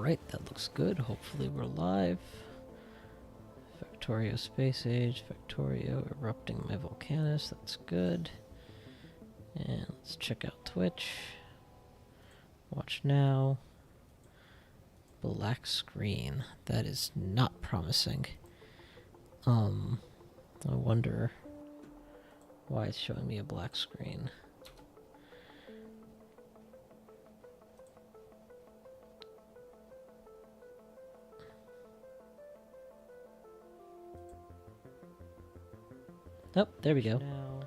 Alright, that looks good. Hopefully we're live. Factorio Space Age, Factorio Erupting my Volcanis, that's good. And let's check out Twitch. Watch now. Black screen. That is not promising. I wonder why it's showing me a black screen. Oh, there we go. Now,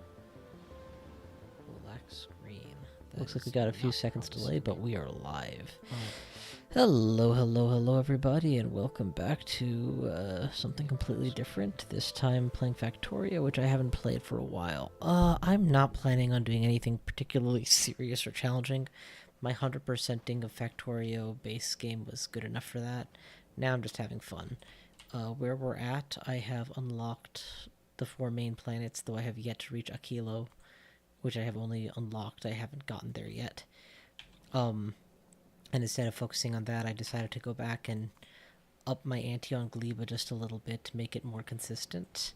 black screen. Looks like we got a few seconds delay, but we are live. Hello everybody, and welcome back to something completely different. This time playing Factorio, which I haven't played for a while. I'm not planning on doing anything particularly serious or challenging. My 100%ing of Factorio base game was good enough for that. Now I'm just having fun. Where we're at, I have unlocked the 4 main planets, though I have yet to reach Aquilo, which I have only unlocked. I haven't gotten there yet. And instead of focusing on that, I decided to go back and up my ante on Gleba just a little bit to make it more consistent.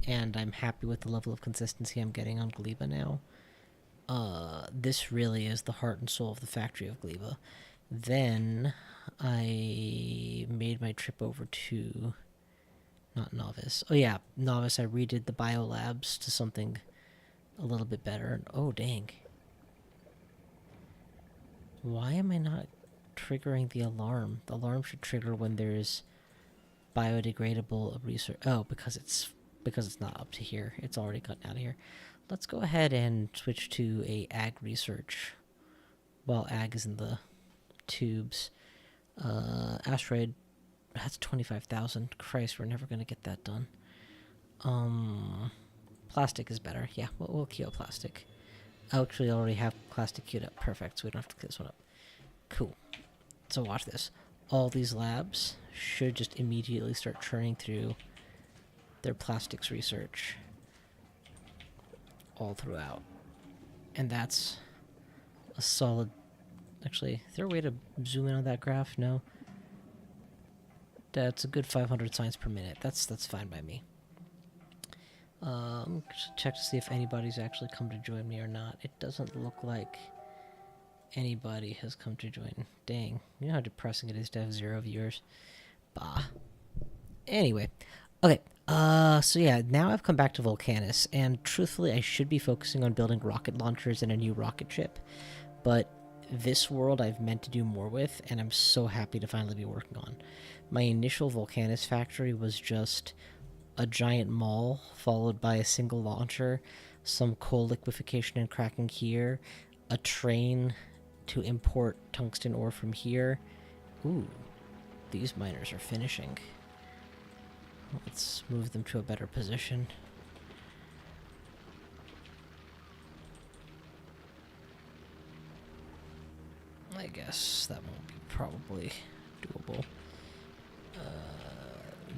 And I'm happy with the level of consistency I'm getting on Gleba now. This really is the heart and soul of the factory of Gleba. Then I made my trip over to... not Novice. Oh yeah, Novice. I redid the biolabs to something a little bit better. Oh, dang. Why am I not triggering the alarm? The alarm should trigger when there's biodegradable research. Oh, because it's not up to here. It's already gotten out of here. Let's go ahead and switch to a ag research while ag is in the tubes. Asteroid, that's 25,000. Christ, we're never gonna get that done. Plastic is better. Yeah, we'll queue up plastic. I actually already have plastic queued up. Perfect, so we don't have to clear this one up. Cool. So watch this. All these labs should just immediately start churning through their plastics research all throughout. And that's a solid... Actually, is there a way to zoom in on that graph? No. That's a good 500 signs per minute. That's fine by me. Just check to see if anybody's actually come to join me or not. It doesn't look like anybody has come to join. Dang. You know how depressing it is to have 0 viewers? Bah. Anyway. Okay. So yeah, now I've come back to Volcanis, and truthfully I should be focusing on building rocket launchers and a new rocket ship. But this world I've meant to do more with, and I'm so happy to finally be working on. My initial Volcanis factory was just a giant mall, followed by a single launcher, some coal liquefaction and cracking here, a train to import tungsten ore from here. Ooh, these miners are finishing. Let's move them to a better position. I guess that won't be probably doable.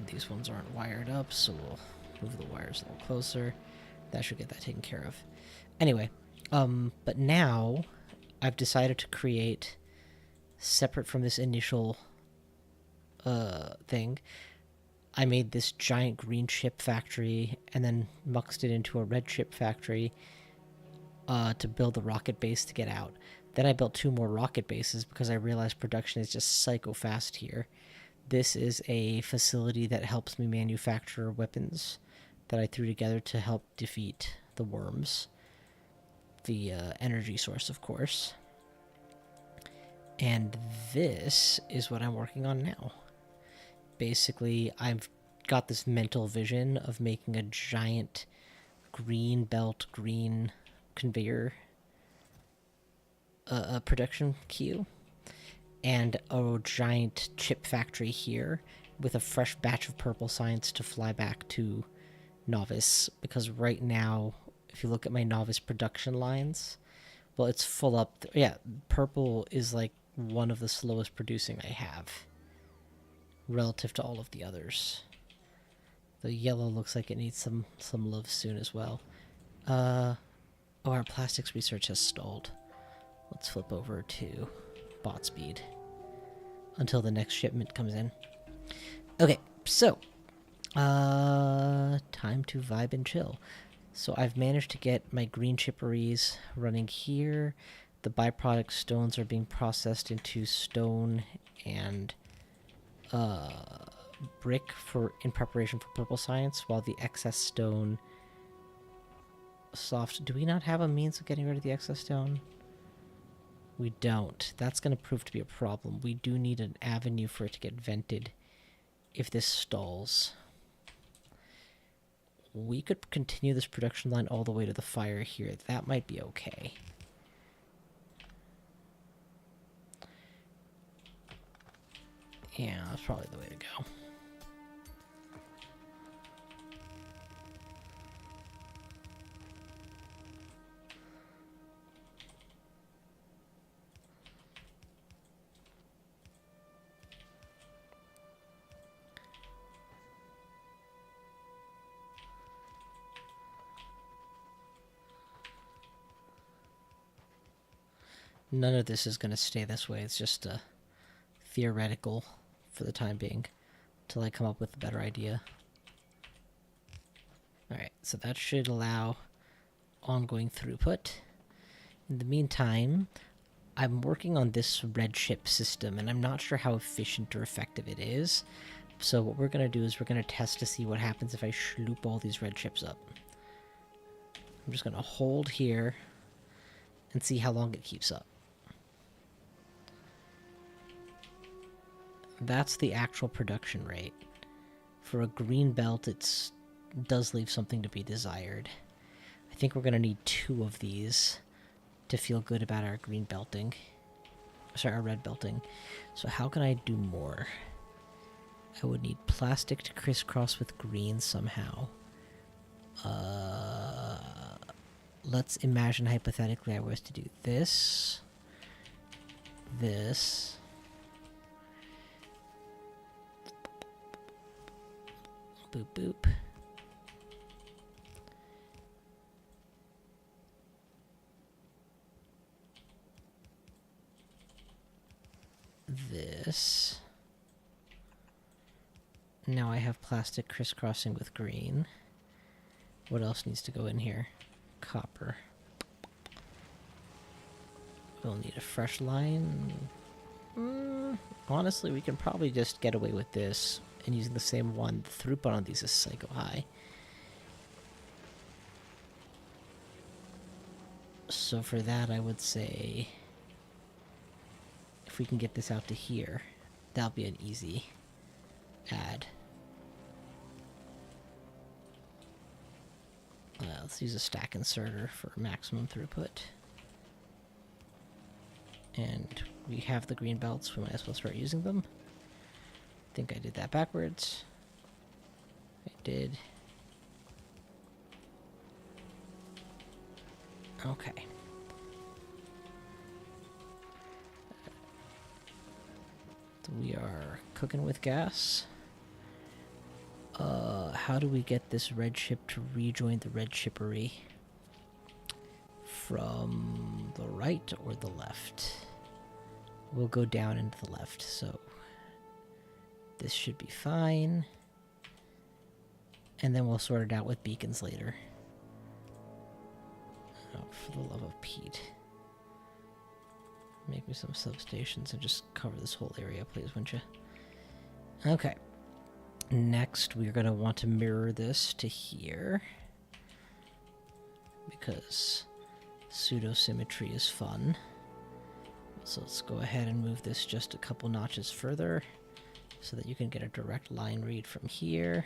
These ones aren't wired up, so we'll move the wires a little closer. That should get that taken care of. Anyway, but now I've decided to create, separate from this initial thing, I made this giant green chip factory and then muxed it into a red chip factory to build the rocket base to get out. Then I built 2 more rocket bases because I realized production is just psycho fast here. This is a facility that helps me manufacture weapons that I threw together to help defeat the worms. The energy source, of course. And this is what I'm working on now. Basically, I've got this mental vision of making a giant green belt, green conveyor production queue. And a giant chip factory here with a fresh batch of purple science to fly back to Novice. Because right now, if you look at my Novice production lines, well, it's full up. Yeah, purple is like one of the slowest producing I have relative to all of the others. The yellow looks like it needs some love soon as well. Oh, our plastics research has stalled. Let's flip over to bot speed. until the next shipment comes in. Okay, so time to vibe and chill. So I've managed to get my green chipperies running here. The byproduct stones are being processed into stone and brick in preparation for purple science, while the excess stone soft. Do we not have a means of getting rid of the excess stone? We don't. That's going to prove to be a problem. We do need an avenue for it to get vented if this stalls. We could continue this production line all the way to the fire here. That might be okay. Yeah, that's probably the way to go. None of this is going to stay this way. It's just theoretical for the time being, till I come up with a better idea. Alright, so that should allow ongoing throughput. In the meantime, I'm working on this red ship system, and I'm not sure how efficient or effective it is. So what we're going to do is we're going to test to see what happens if I schloop all these red ships up. I'm just going to hold here and see how long it keeps up. That's the actual production rate. For a green belt, it does leave something to be desired. I think we're going to need 2 of these to feel good about our green belting. Sorry, our red belting. So how can I do more? I would need plastic to crisscross with green somehow. Let's imagine hypothetically I was to do this. This. Boop, boop. This. Now I have plastic crisscrossing with green. What else needs to go in here? Copper. We'll need a fresh line. Honestly, we can probably just get away with this and using the same one. The throughput on these is psycho high. So for that, I would say if we can get this out to here, that'll be an easy add. Let's use a stack inserter for maximum throughput. And we have the green belts, we might as well start using them. I think I did that backwards. I did. Okay. So we are cooking with gas. How do we get this red ship to rejoin the red shippery? From the right or the left? We'll go down into the left, so this should be fine. And then we'll sort it out with beacons later. Oh, for the love of Pete. Make me some substations and just cover this whole area, please, wouldn't you? Okay. Next, we're going to want to mirror this to here. Because pseudo-symmetry is fun. So let's go ahead and move this just a couple notches further so that you can get a direct line read from here.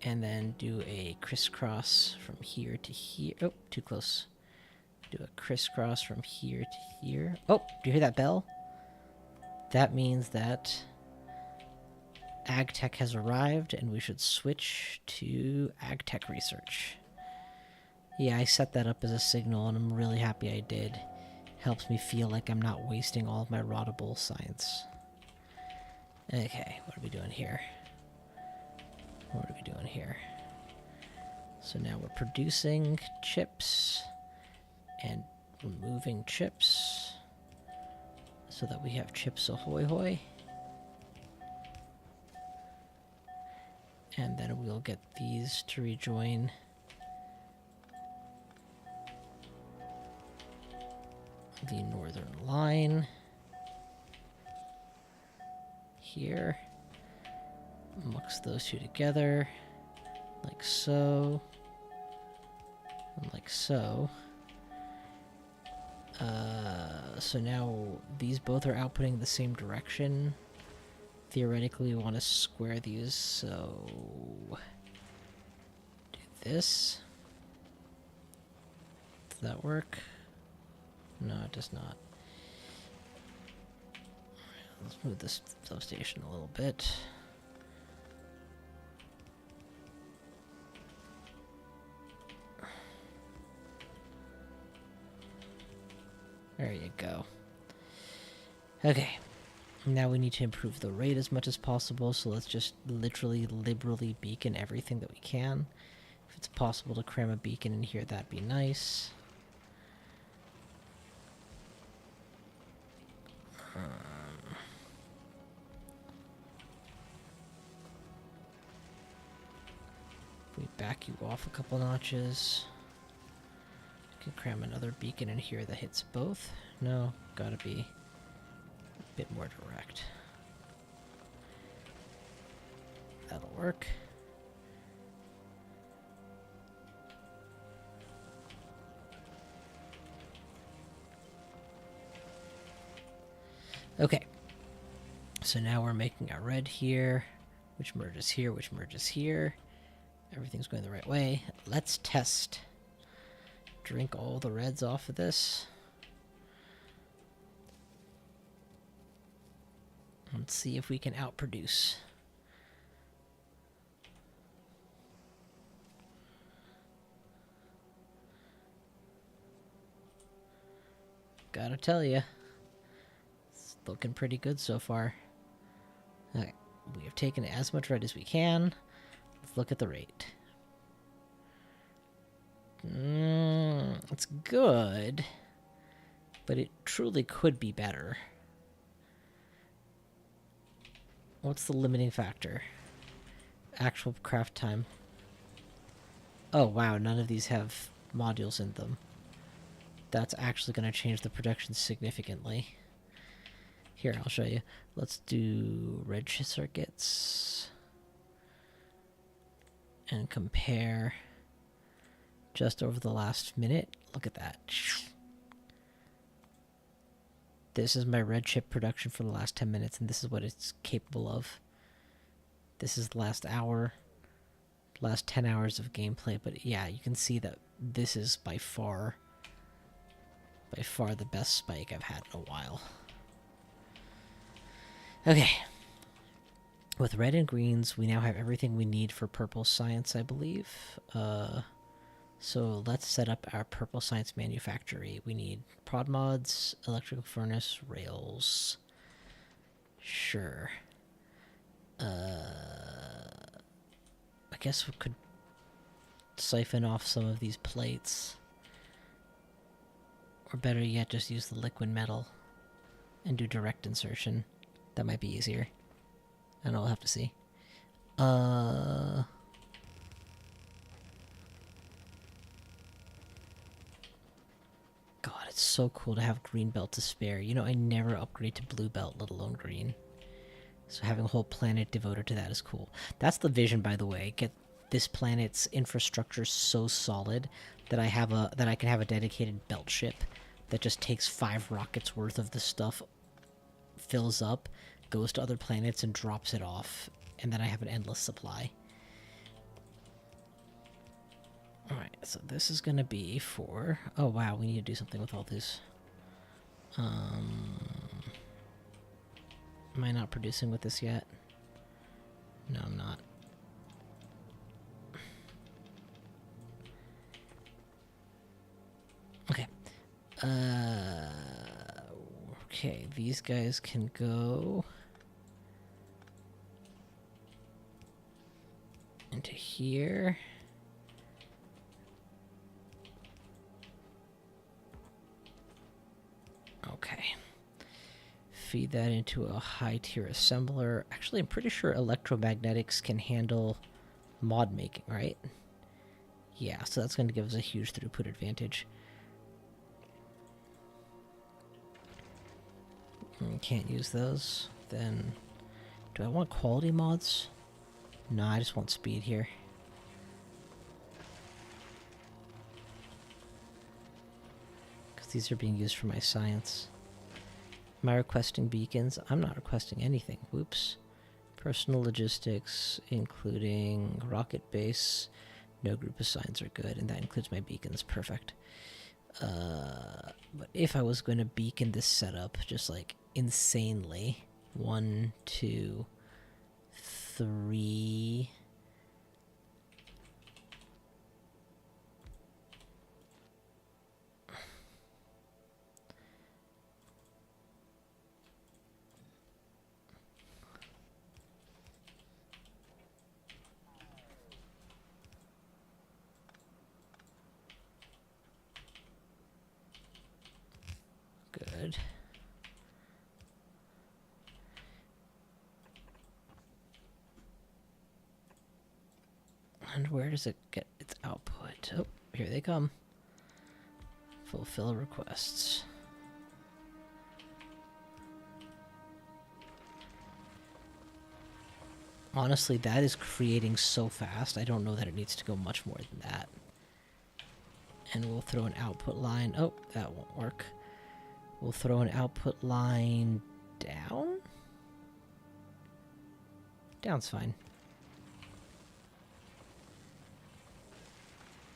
And then do a crisscross from here to here. Oh, too close. Do a crisscross from here to here. Oh, do you hear that bell? That means that AgTech has arrived and we should switch to AgTech research. Yeah, I set that up as a signal and I'm really happy I did. Helps me feel like I'm not wasting all of my rottable science. Okay, what are we doing here? What are we doing here? So now we're producing chips and removing chips so that we have chips ahoy hoy. And then we'll get these to rejoin. The northern line. Here. Mix those two together. Like so. And like so. So now these both are outputting the same direction. Theoretically, we want to square these, so do this. Does that work? No, it does not. Let's move this substation a little bit. There you go. Okay. Now we need to improve the rate as much as possible, so let's just literally liberally beacon everything that we can. If it's possible to cram a beacon in here, that'd be nice. If we back you off a couple notches, we can cram another beacon in here that hits both. No, gotta be a bit more direct. That'll work. Okay, so now we're making our red here, which merges here, which merges here. Everything's going the right way. Let's test. Drink all the reds off of this. Let's see if we can outproduce. Gotta tell you, it's looking pretty good so far. Okay, we have taken as much red as we can. Let's look at the rate. It's good, but it truly could be better. What's the limiting factor? Actual craft time. Oh wow, none of these have modules in them. That's actually going to change the production significantly. Here, I'll show you. Let's do red circuits. And compare just over the last minute. Look at that. This is my red chip production for the last 10 minutes, and this is what it's capable of. This is the last hour, last 10 hours of gameplay, but yeah, you can see that this is by far the best spike I've had in a while. Okay. With red and greens, we now have everything we need for purple science, I believe. So let's set up our purple science manufactory. We need prod mods, electrical furnace, rails. Sure. I guess we could siphon off some of these plates. Or better yet, just use the liquid metal and do direct insertion. That might be easier. I don't know, we'll have to see. God, it's so cool to have green belt to spare. You know, I never upgrade to blue belt, let alone green. So having a whole planet devoted to that is cool. That's the vision, by the way. Get this planet's infrastructure so solid that I can have a dedicated belt ship that just takes 5 rockets worth of the stuff, fills up, goes to other planets and drops it off, and then I have an endless supply. Alright, so this is gonna be for... Oh wow, we need to do something with all this. Am I not producing with this yet? No, I'm not. Okay. Okay, these guys can go into here. Okay. Feed that into a high tier assembler. Actually, I'm pretty sure electromagnetics can handle mod making, right? Yeah, so that's going to give us a huge throughput advantage. Can't use those. Then, do I want quality mods? No, I just want speed here. Because these are being used for my science. Am I requesting beacons? I'm not requesting anything. Whoops. Personal logistics, including rocket base. No group assigns are good, and that includes my beacons. Perfect. But if I was going to beacon this setup just like insanely, 1, 2, 3. Good. And where does it get its output? Oh, here they come. Fulfill requests. Honestly, that is creating so fast, I don't know that it needs to go much more than that. And we'll throw an output line. Oh, that won't work. We'll throw an output line down? Down's fine.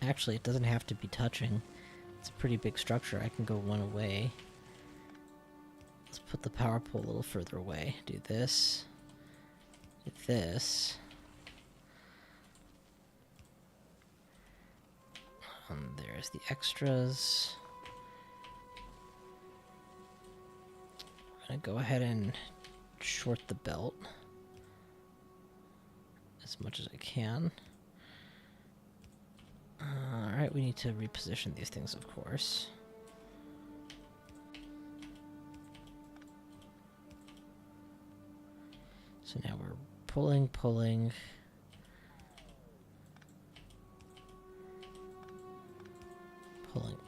Actually, it doesn't have to be touching. It's a pretty big structure. I can go one away. Let's put the power pole a little further away. Do this. Do this. There's the extras. I'm gonna go ahead and short the belt as much as I can. Alright, we need to reposition these things, of course. So now we're pulling.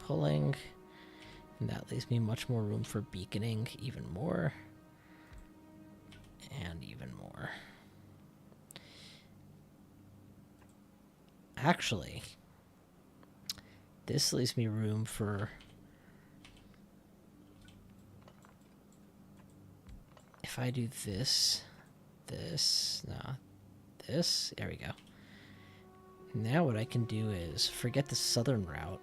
Pulling, and that leaves me much more room for beaconing even more. And even more. Actually, this leaves me room for... If I do this, this, there we go. Now what I can do is forget the southern route.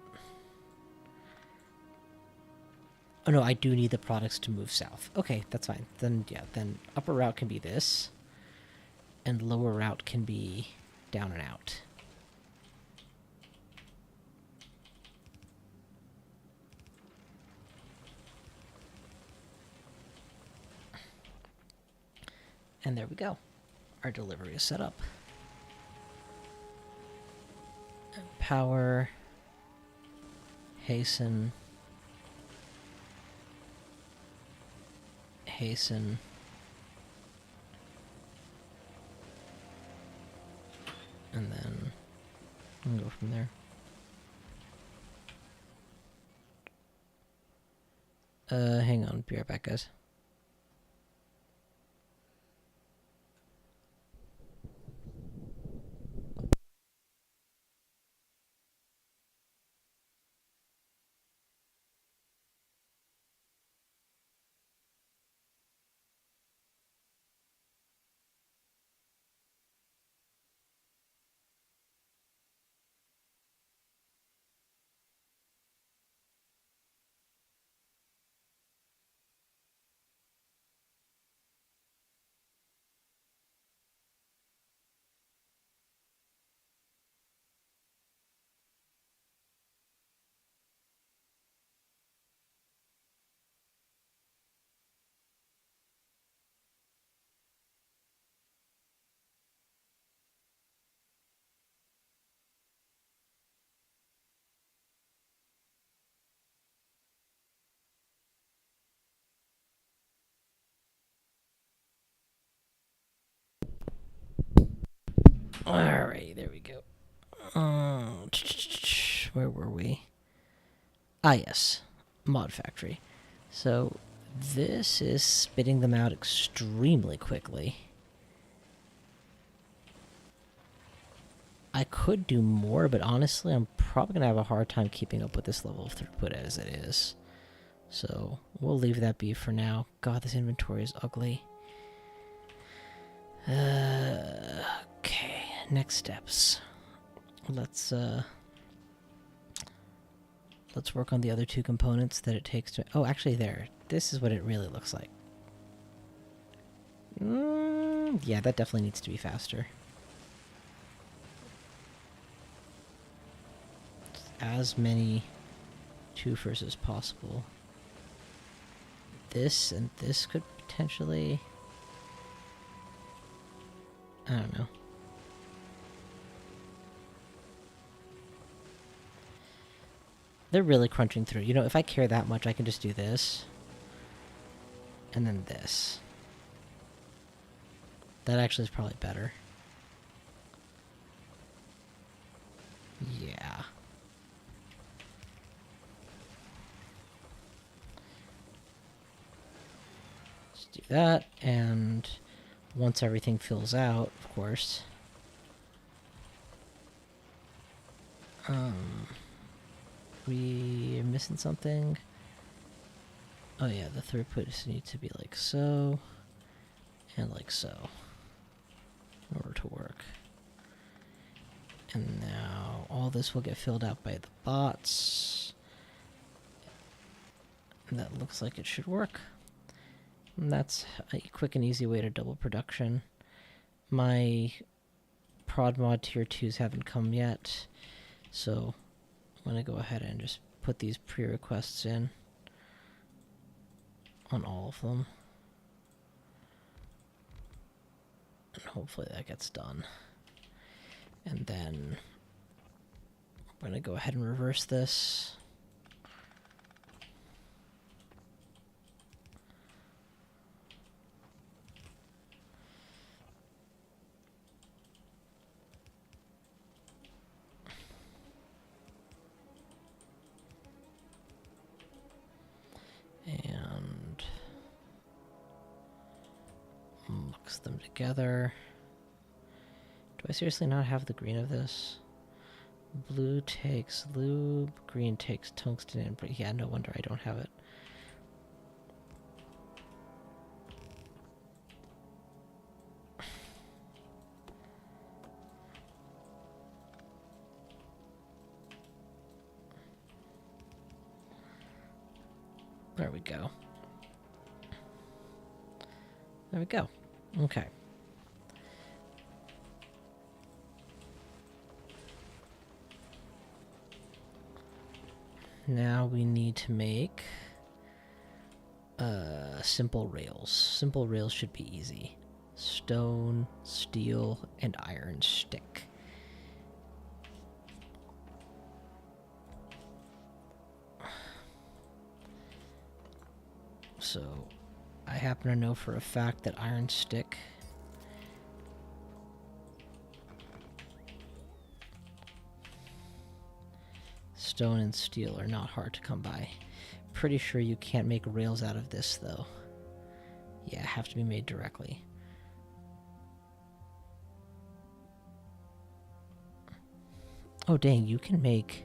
Oh no, I do need the products to move south. Okay, that's fine. Then, yeah, then upper route can be this, and lower route can be down and out. And there we go. Our delivery is set up. Power. Hasten. Hasten. And then we'll go from there. Hang on. Be right back, guys. Alright, there we go. Where were we? Ah, yes. Mod Factory. So, this is spitting them out extremely quickly. I could do more, but honestly, I'm probably going to have a hard time keeping up with this level of throughput as it is. So, we'll leave that be for now. God, this inventory is ugly. Okay, next steps. Let's work on the other two components that it takes to... Oh, actually there. This is what it really looks like. Yeah, that definitely needs to be faster. As many twofers as possible. This and this could potentially... I don't know. They're really crunching through. You know, if I care that much, I can just do this. And then this. That actually is probably better. Yeah. Let's do that, and once everything fills out, of course. We are missing something. Oh yeah, the throughput needs to be like so, and like so, in order to work. And now all this will get filled out by the bots. And that looks like it should work. And that's a quick and easy way to double production. My prod mod tier 2s haven't come yet, so I'm going to go ahead and just put these pre-requests in on all of them. And hopefully that gets done. And then I'm going to go ahead and reverse this. And mix them together. Do I seriously not have the green of this? Blue takes lube, green takes tungsten, and yeah, no wonder I don't have it. There we go. There we go. Okay. Now we need to make simple rails. Simple rails should be easy. Stone, steel, and iron stick. So, I happen to know for a fact that iron stick stone and steel are not hard to come by. Pretty sure you can't make rails out of this, though. Yeah, have to be made directly. Oh, dang, you can make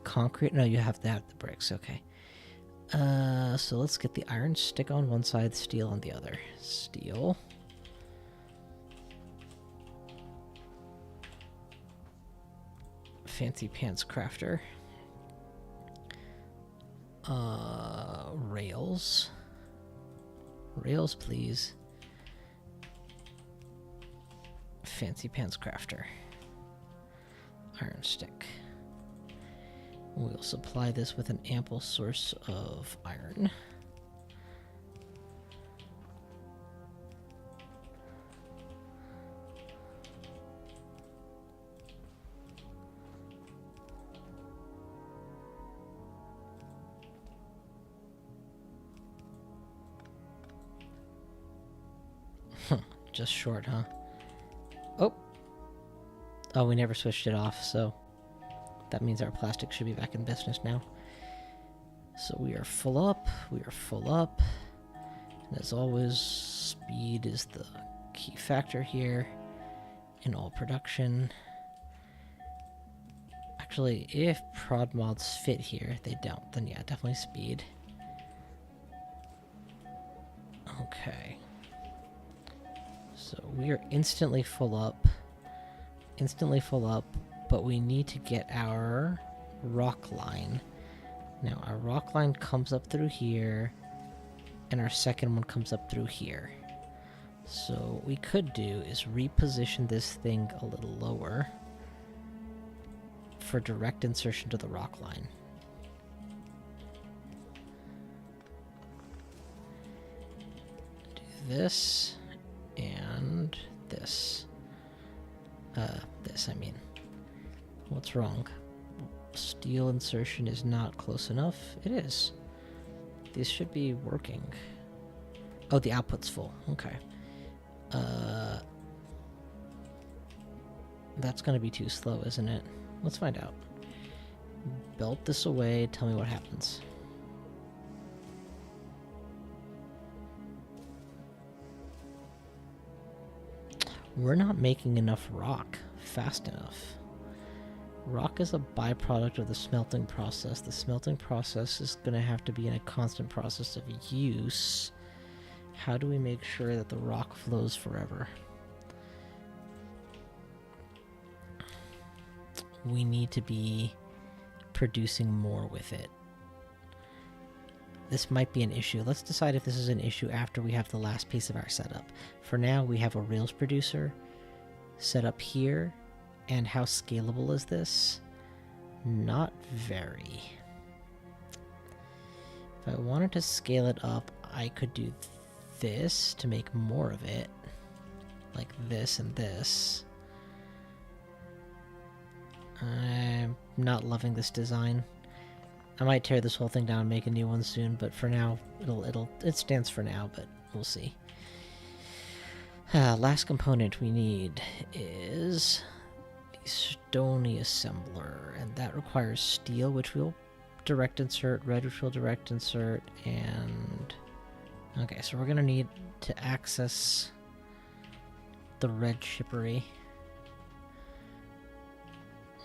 concrete? No, you have to have the bricks, okay. So let's get the iron stick on one side, steel on the other. Steel. Fancy pants crafter. Rails. Rails, please. Fancy pants crafter. Iron stick. We'll supply this with an ample source of iron. Just short, huh? Oh! Oh, we never switched it off, so that means our plastic should be back in business now. So we are full up, we are full up. And as always, speed is the key factor here in all production. Actually, if prod mods fit here, they don't, then yeah, definitely speed. Okay. So we are instantly full up, but we need to get our rock line. Now, our rock line comes up through here, and our second one comes up through here. So what we could do is reposition this thing a little lower for direct insertion to the rock line. Do this and this. I mean. What's wrong? Steel insertion is not close enough. It is. These should be working. Oh, the output's full. Okay. That's gonna be too slow, isn't it? Let's find out. Belt this away, tell me what happens. We're not making enough rock fast enough. Rock is a byproduct of the smelting process. The smelting process is going to have to be in a constant process of use. How do we make sure that the rock flows forever? We need to be producing more with it. This might be an issue. Let's decide if this is an issue after we have the last piece of our setup. For now, we have a rails producer set up here. And how scalable is this? Not very. If I wanted to scale it up, I could do this to make more of it. Like this and this. I'm not loving this design. I might tear this whole thing down and make a new one soon, but for now, it stands for now, but we'll see. Last component we need is the stony assembler, and that requires steel, which we'll direct insert, red, which we'll direct insert, and... Okay, so we're gonna need to access the red shippery.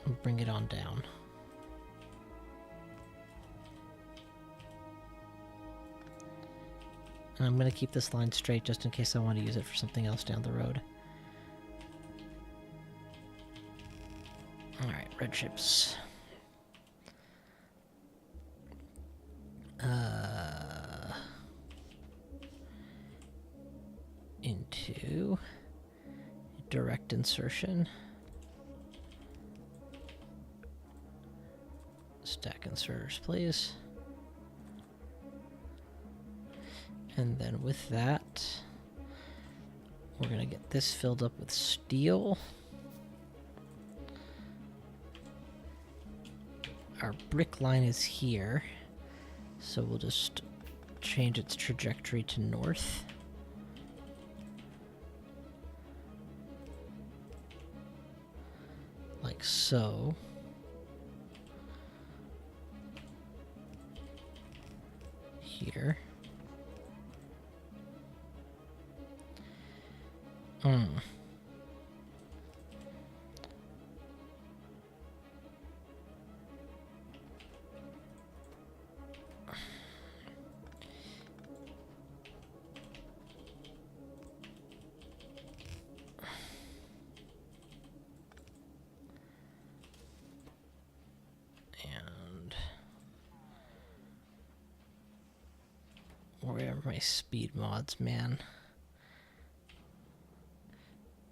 And bring it on down. And I'm going to keep this line straight just in case I want to use it for something else down the road. Alright, red ships. Into direct insertion. Stack inserters, please. And then with that, we're going to get this filled up with steel. Our brick line is here, so we'll just change its trajectory to north. Like so. Here. And where are my speed mods, man?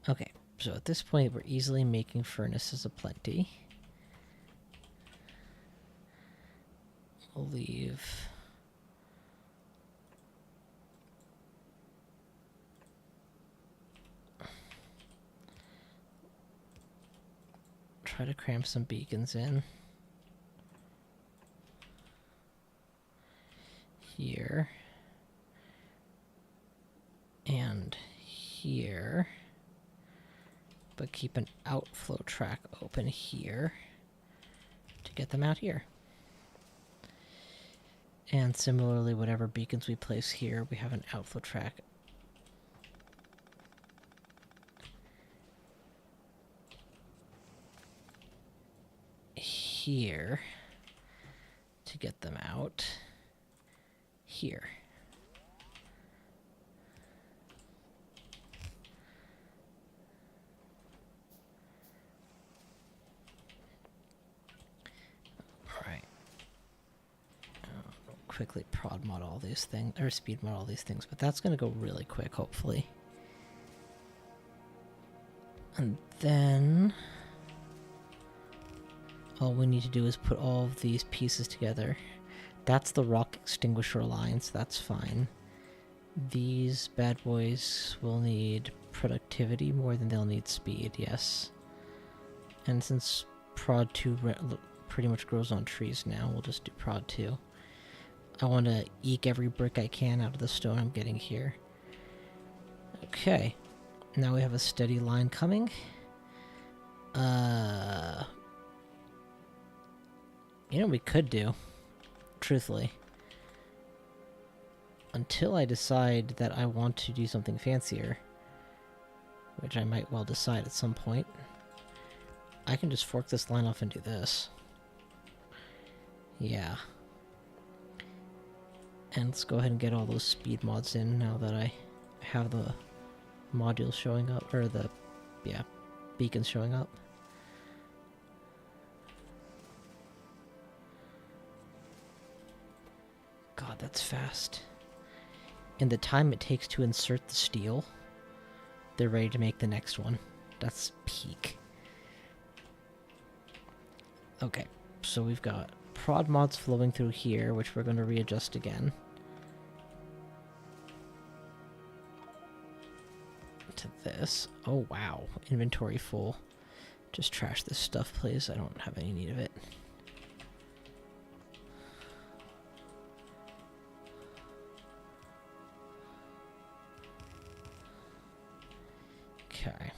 Okay, so at this point we're easily making furnaces aplenty. We'll leave try to cram some beacons in here and here. but keep an outflow track open here to get them out here. And similarly, whatever beacons we place here, we have an outflow track here to get them out here. Alright. Quickly prod mod all these things, or speed mod all these things, but that's going to go really quick, hopefully. And then all we need to do is put all of these pieces together. That's the rock extinguisher line, so that's fine. These bad boys will need productivity more than they'll need speed, yes. And since prod 2 pretty much grows on trees now, we'll just do prod 2. I want to eke every brick I can out of the stone I'm getting here. Okay. Now we have a steady line coming. You know what we could do? Truthfully. Until I decide that I want to do something fancier, which I might well decide at some point, I can just fork this line off and do this. Yeah. And let's go ahead and get all those speed mods in now that I have the modules showing up, or the, yeah, beacons showing up. God, that's fast. In the time it takes to insert the steel, they're ready to make the next one. That's peak. Okay, so we've got prod mods flowing through here, which we're going to readjust again. To this. Oh wow, inventory full. Just trash this stuff, please. I don't have any need of it. Okay.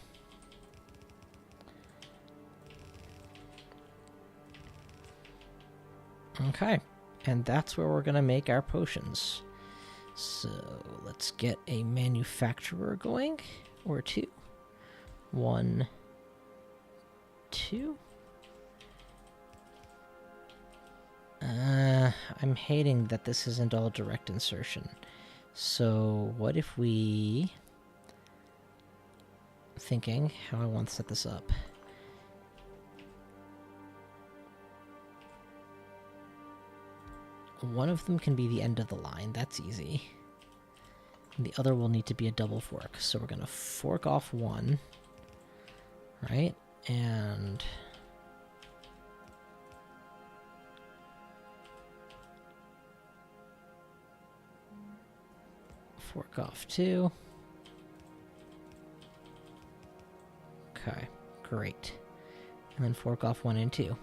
Okay, and that's where we're gonna make our potions. So let's get a manufacturer going, or two. 1, 2. I'm hating that this isn't all direct insertion. So what if we... Thinking how I want to set this up. One of them can be the end of the line, that's easy. And the other will need to be a double fork. So we're going to fork off one, right? And fork off two. Okay, great. And then fork off 1 and 2.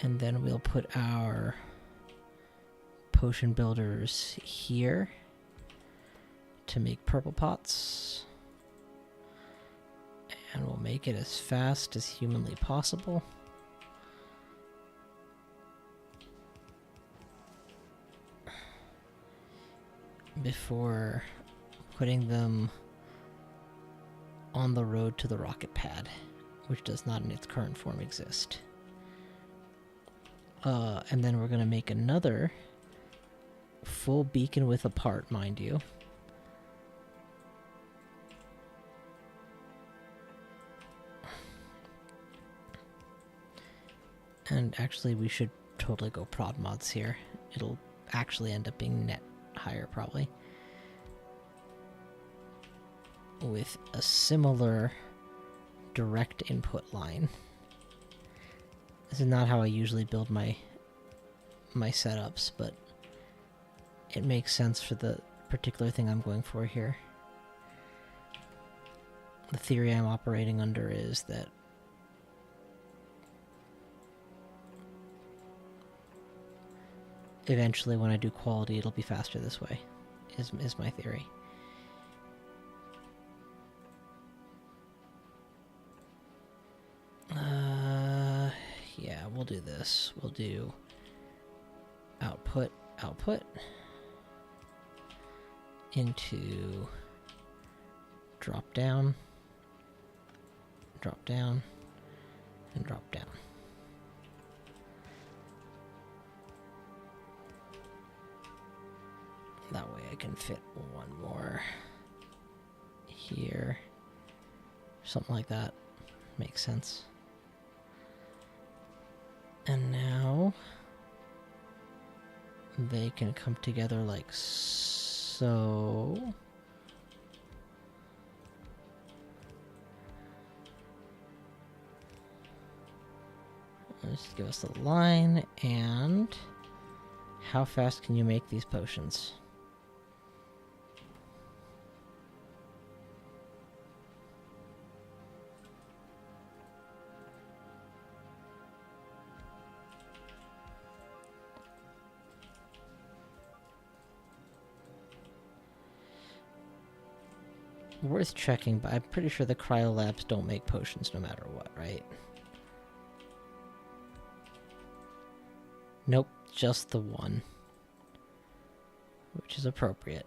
And then we'll put our potion builders here to make purple pots. And we'll make it as fast as humanly possible. Before putting them on the road to the rocket pad, which does not in its current form exist. And then we're going to make another full beacon with a part, mind you. And actually we should totally go prod mods here. It'll actually end up being net higher probably. With a similar direct input line. This is not how I usually build my setups, but it makes sense for the particular thing I'm going for here. The theory I'm operating under is that eventually when I do quality it'll be faster this way, is my theory. we'll do this. We'll do output, output into drop down, and drop down. That way I can fit one more here. Something like that. Makes sense. And now they can come together like so. Let's give us the line, and how fast can you make these potions? Worth checking, but I'm pretty sure the cryo labs don't make potions no matter what, right? Nope, just the one. Which is appropriate.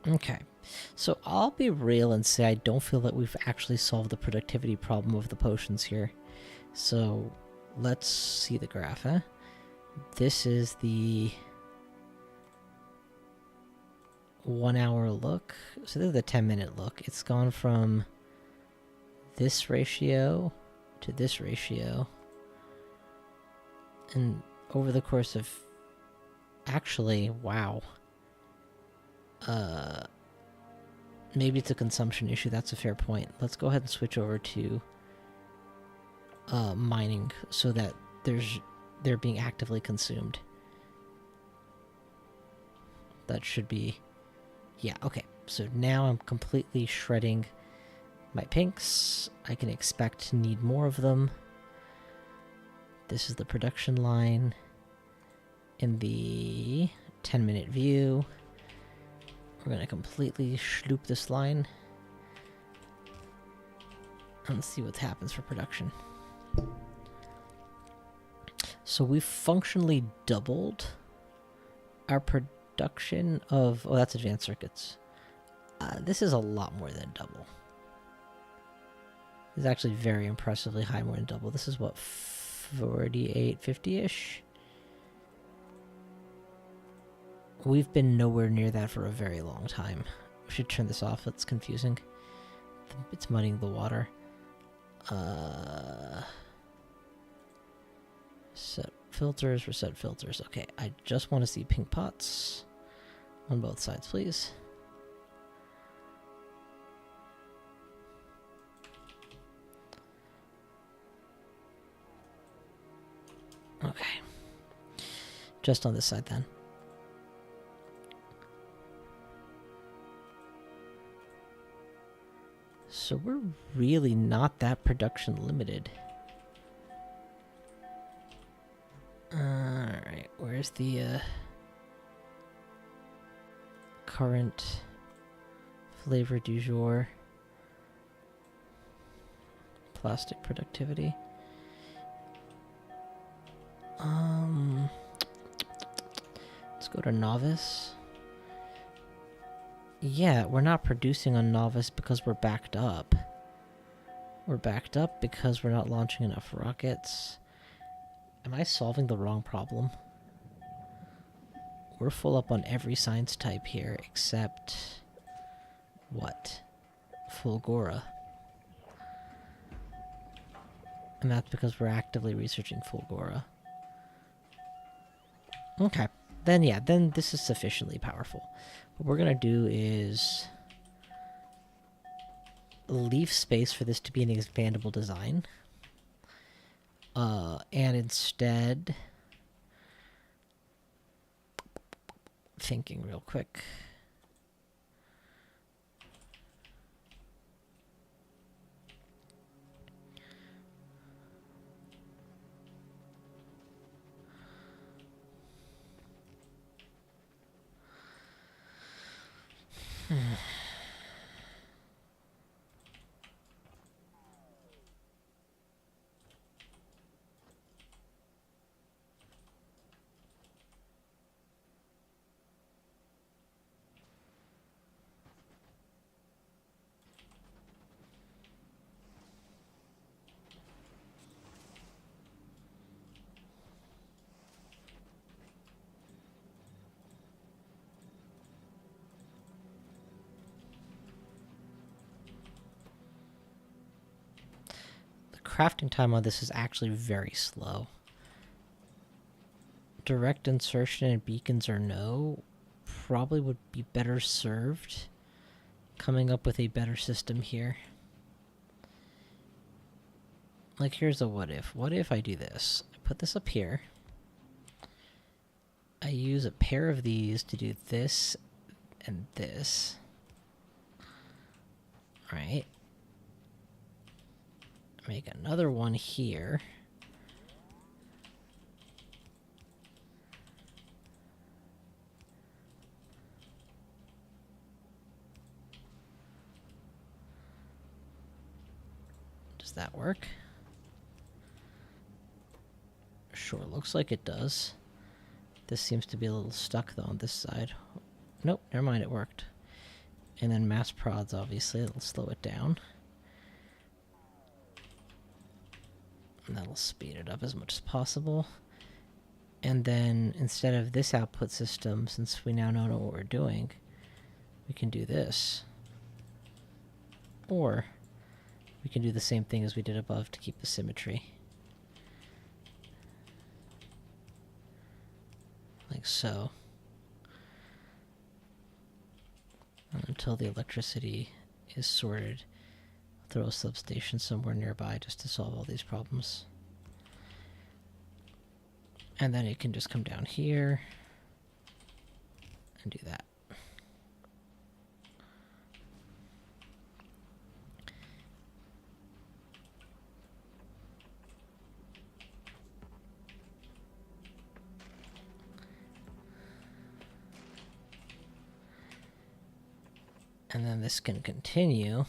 Okay, so I'll be real and say I don't feel that we've actually solved the productivity problem of the potions here. So let's see the graph, huh? This is the 1 hour look. So this is the 10-minute look. It's gone from this ratio to this ratio. And over the course of... Actually, wow. Maybe it's a consumption issue. That's a fair point. Let's go ahead and switch over to mining so that they're being actively consumed. That should be... Yeah, okay. So now I'm completely shredding my pinks. I can expect to need more of them. This is the production line in the 10-minute view. We're going to completely schloop this line and see what happens for production. So we've functionally doubled our production of... Oh, that's advanced circuits. This is a lot more than double. It's actually very impressively high, more than double. This is what, 48, 50-ish? We've been nowhere near that for a very long time. We should turn this off. It's confusing. It's muddying the water. Set filters, reset filters. Okay, I just want to see pink pots on both sides, please. Okay. Just on this side then. So we're really not that production limited. Alright, where's the current flavor du jour? Plastic productivity. Let's go to novice. Yeah, we're not producing on novice because we're backed up. We're backed up because we're not launching enough rockets. Am I solving the wrong problem? We're full up on every science type here except... what? Fulgora. And that's because we're actively researching Fulgora. Okay. Then yeah, then this is sufficiently powerful. What we're going to do is leave space for this to be an expandable design. And instead, thinking real quick. Crafting time on this is actually very slow. Direct insertion and beacons or no, probably would be better served coming up with a better system here. Like, here's a what if. What if I do this? I put this up here. I use a pair of these to do this and this. Right. Make another one here. Does that work? Sure, looks like it does. This seems to be a little stuck though on this side. Nope, never mind, it worked. And then mass prods, obviously, it'll slow it down. And that'll speed it up as much as possible. And then instead of this output system, since we now know what we're doing, we can do this. Or we can do the same thing as we did above to keep the symmetry. Like so. And until the electricity is sorted, throw a substation somewhere nearby just to solve all these problems. And then it can just come down here and do that. And then this can continue.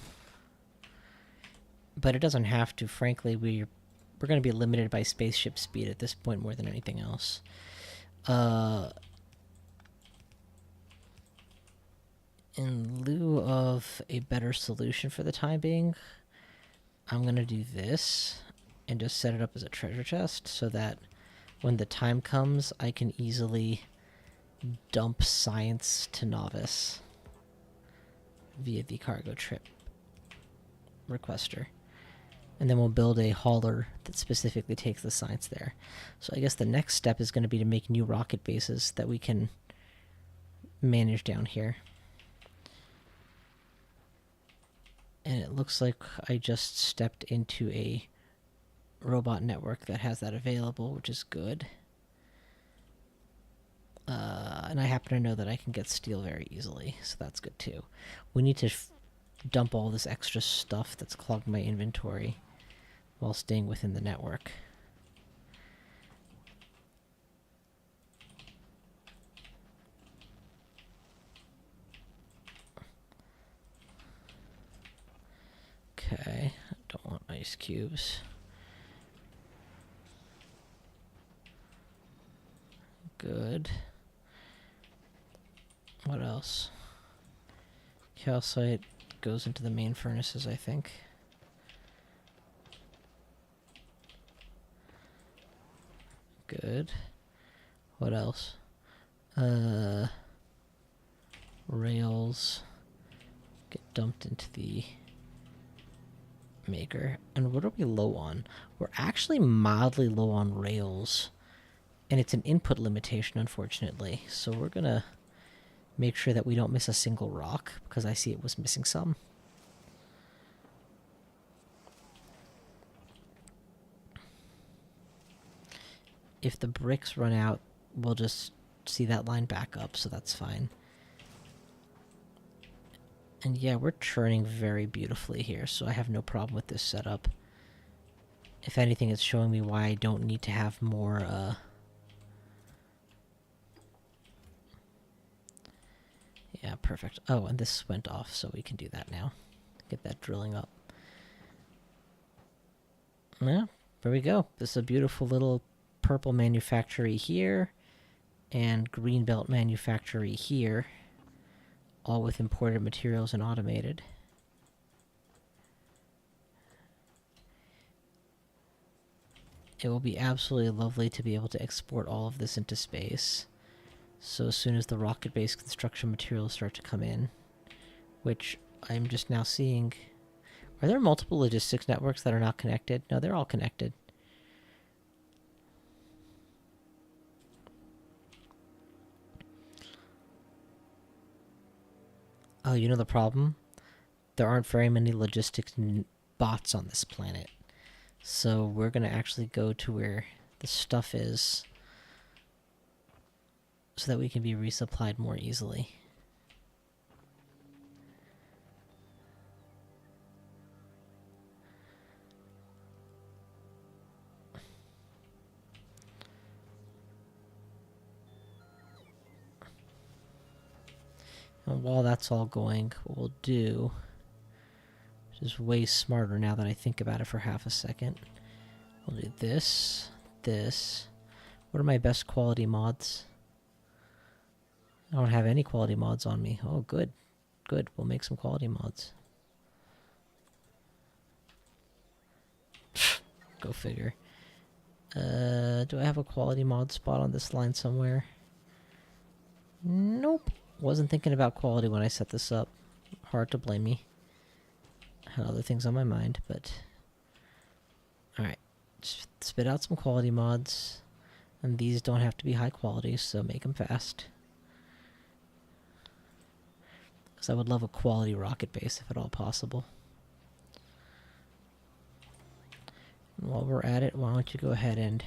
But it doesn't have to. Frankly, we're going to be limited by spaceship speed at this point more than anything else. In lieu of a better solution for the time being, I'm going to do this and just set it up as a treasure chest so that when the time comes, I can easily dump science to novice via the cargo trip requester. And then we'll build a hauler that specifically takes the science there. So I guess the next step is going to be to make new rocket bases that we can manage down here. And it looks like I just stepped into a robot network that has that available, which is good. And I happen to know that I can get steel very easily, so that's good too. We need to dump all this extra stuff that's clogged my inventory while staying within the network. Okay, I don't want ice cubes. Good. What else? Calcite goes into the main furnaces, I think. Good. What else? Rails get dumped into the maker. And what are we low on? We're actually mildly low on rails. And it's an input limitation, unfortunately. So we're gonna make sure that we don't miss a single rock, because I see it was missing some. If the bricks run out, we'll just see that line back up, so that's fine. And yeah, we're churning very beautifully here, so I have no problem with this setup. If anything, it's showing me why I don't need to have more, perfect. Oh, and this went off, so we can do that now. Get that drilling up. Yeah, there we go. This is a beautiful little purple manufactory here, and green belt manufactory here, all with imported materials and automated. It will be absolutely lovely to be able to export all of this into space. So as soon as the rocket-based construction materials start to come in, which I'm just now seeing... Are there multiple logistics networks that are not connected? No, they're all connected. Oh, you know the problem? There aren't very many logistics bots on this planet. So we're going to actually go to where the stuff is so that we can be resupplied more easily. And while that's all going, what we'll do, which is way smarter now that I think about it for half a second, we'll do this, this. What are my best quality mods? I don't have any quality mods on me. Oh, good. Good. We'll make some quality mods. Go figure. Do I have a quality mod spot on this line somewhere? Nope. Wasn't thinking about quality when I set this up. Hard to blame me. Had other things on my mind, but... Alright. Spit out some quality mods. And these don't have to be high quality, so make them fast. Because I would love a quality rocket base if at all possible. And while we're at it, why don't you go ahead and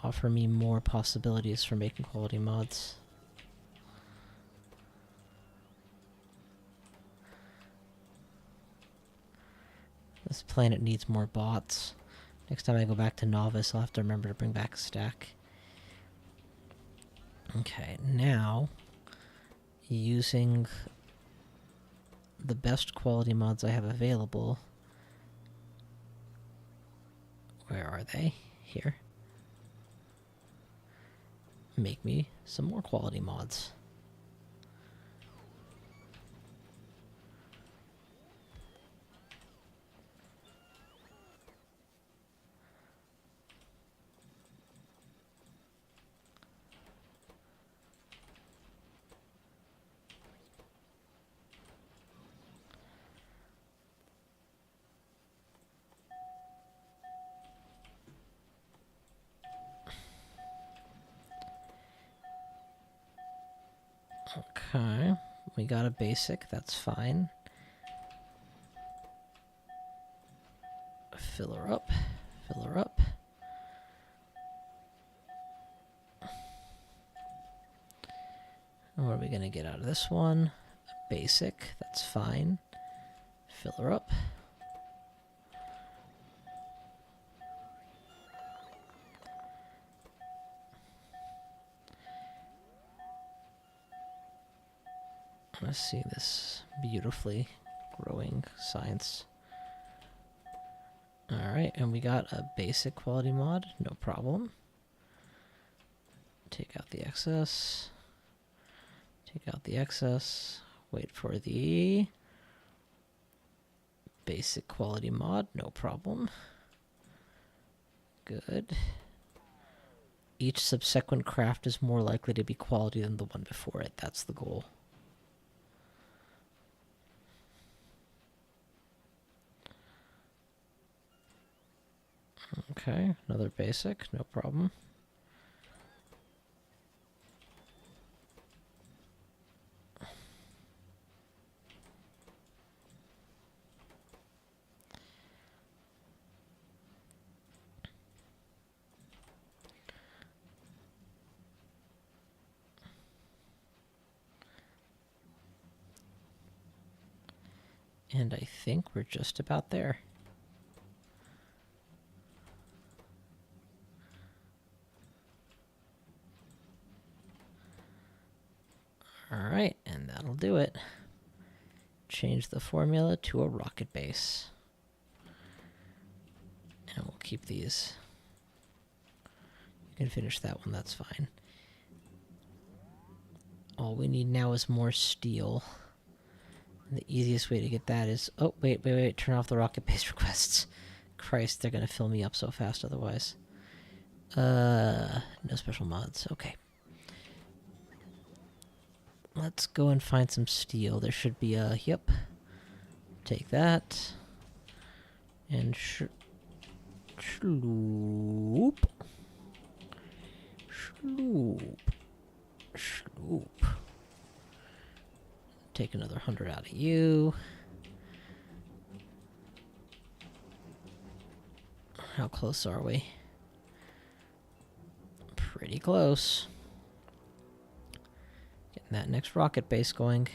offer me more possibilities for making quality mods. This planet needs more bots. Next time I go back to Novice, I'll have to remember to bring back a stack. Okay, now, using the best quality mods I have available. Where are they? Here. Make me some more quality mods. Okay, we got a basic, that's fine. Fill her up, fill her up. And what are we gonna get out of this one? Basic, that's fine. Fill her up. Let's see this beautifully growing science. Alright, and we got a basic quality mod, no problem. Take out the excess. Take out the excess. Wait for the basic quality mod, no problem. Good. Each subsequent craft is more likely to be quality than the one before it. That's the goal. Okay, another basic, no problem. And I think we're just about there. Alright, and that'll do it. Change the formula to a rocket base. And we'll keep these. You can finish that one, that's fine. All we need now is more steel. And the easiest way to get that is... Oh, wait. Turn off the rocket base requests. Christ, they're gonna fill me up so fast otherwise. No special mods. Okay. Let's go and find some steel. There should be a... Yep. Take that. And sloop. Take another 100 out of you. How close are we? Pretty close. Getting that next rocket base going.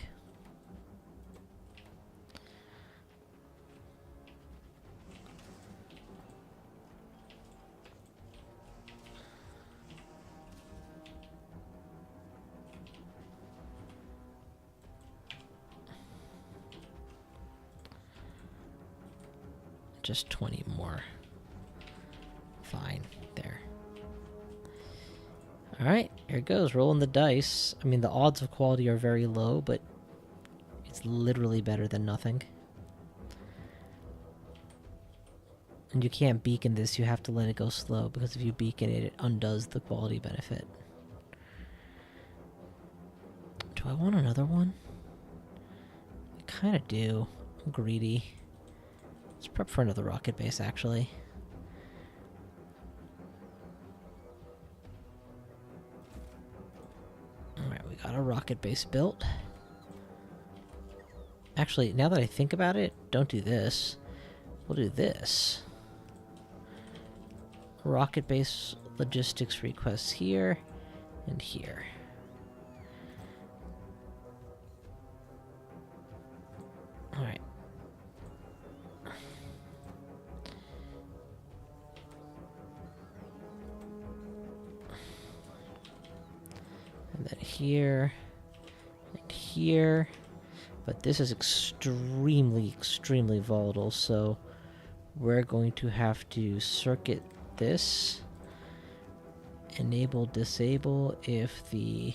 Just 20 more. Fine. There. Alright, here it goes. Rolling the dice. I mean, the odds of quality are very low, but it's literally better than nothing. And you can't beacon this, you have to let it go slow, because if you beacon it, it undoes the quality benefit. Do I want another one? I kinda do. I'm greedy. Let's prep for another rocket base, actually. Alright, we got a rocket base built. Actually, now that I think about it, don't do this. We'll do this. Rocket base logistics requests here and here. Alright. And then here and here. But this is extremely volatile, so we're going to have to circuit this. Enable, disable if the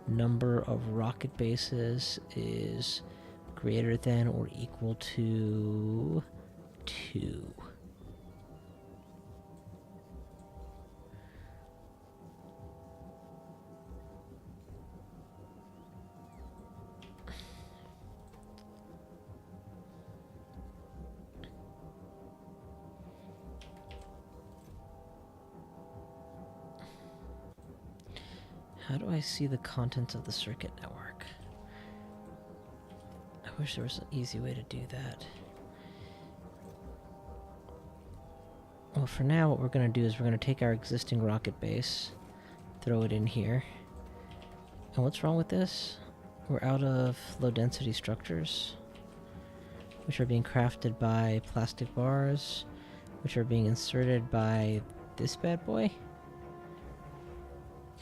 number of rocket bases is greater than or equal to 2. How do I see the contents of the circuit network? I wish there was an easy way to do that. Well, for now, what we're going to do is we're going to take our existing rocket base, throw it in here. And what's wrong with this? We're out of low-density structures, which are being crafted by plastic bars, which are being inserted by this bad boy.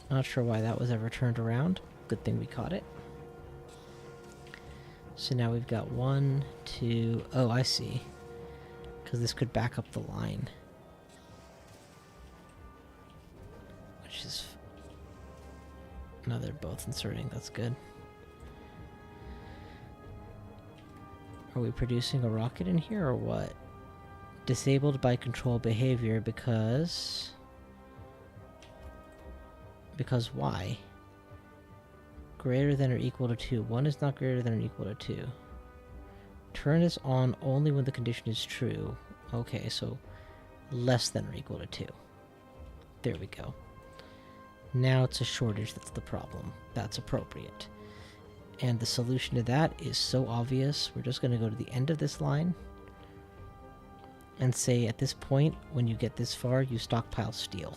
Not sure why that was ever turned around. Good thing we caught it. So now we've got 1, 2... Oh, I see. Because this could back up the line. Which is... Now they're both inserting, that's good. Are we producing a rocket in here or what? Disabled by control behavior because... Because why? Greater than or equal to 2. 1 is not greater than or equal to 2. Turn this on only when the condition is true. Okay, so less than or equal to 2. There we go. Now it's a shortage that's the problem. That's appropriate. And the solution to that is so obvious. We're just going to go to the end of this line and say at this point, when you get this far, you stockpile steel.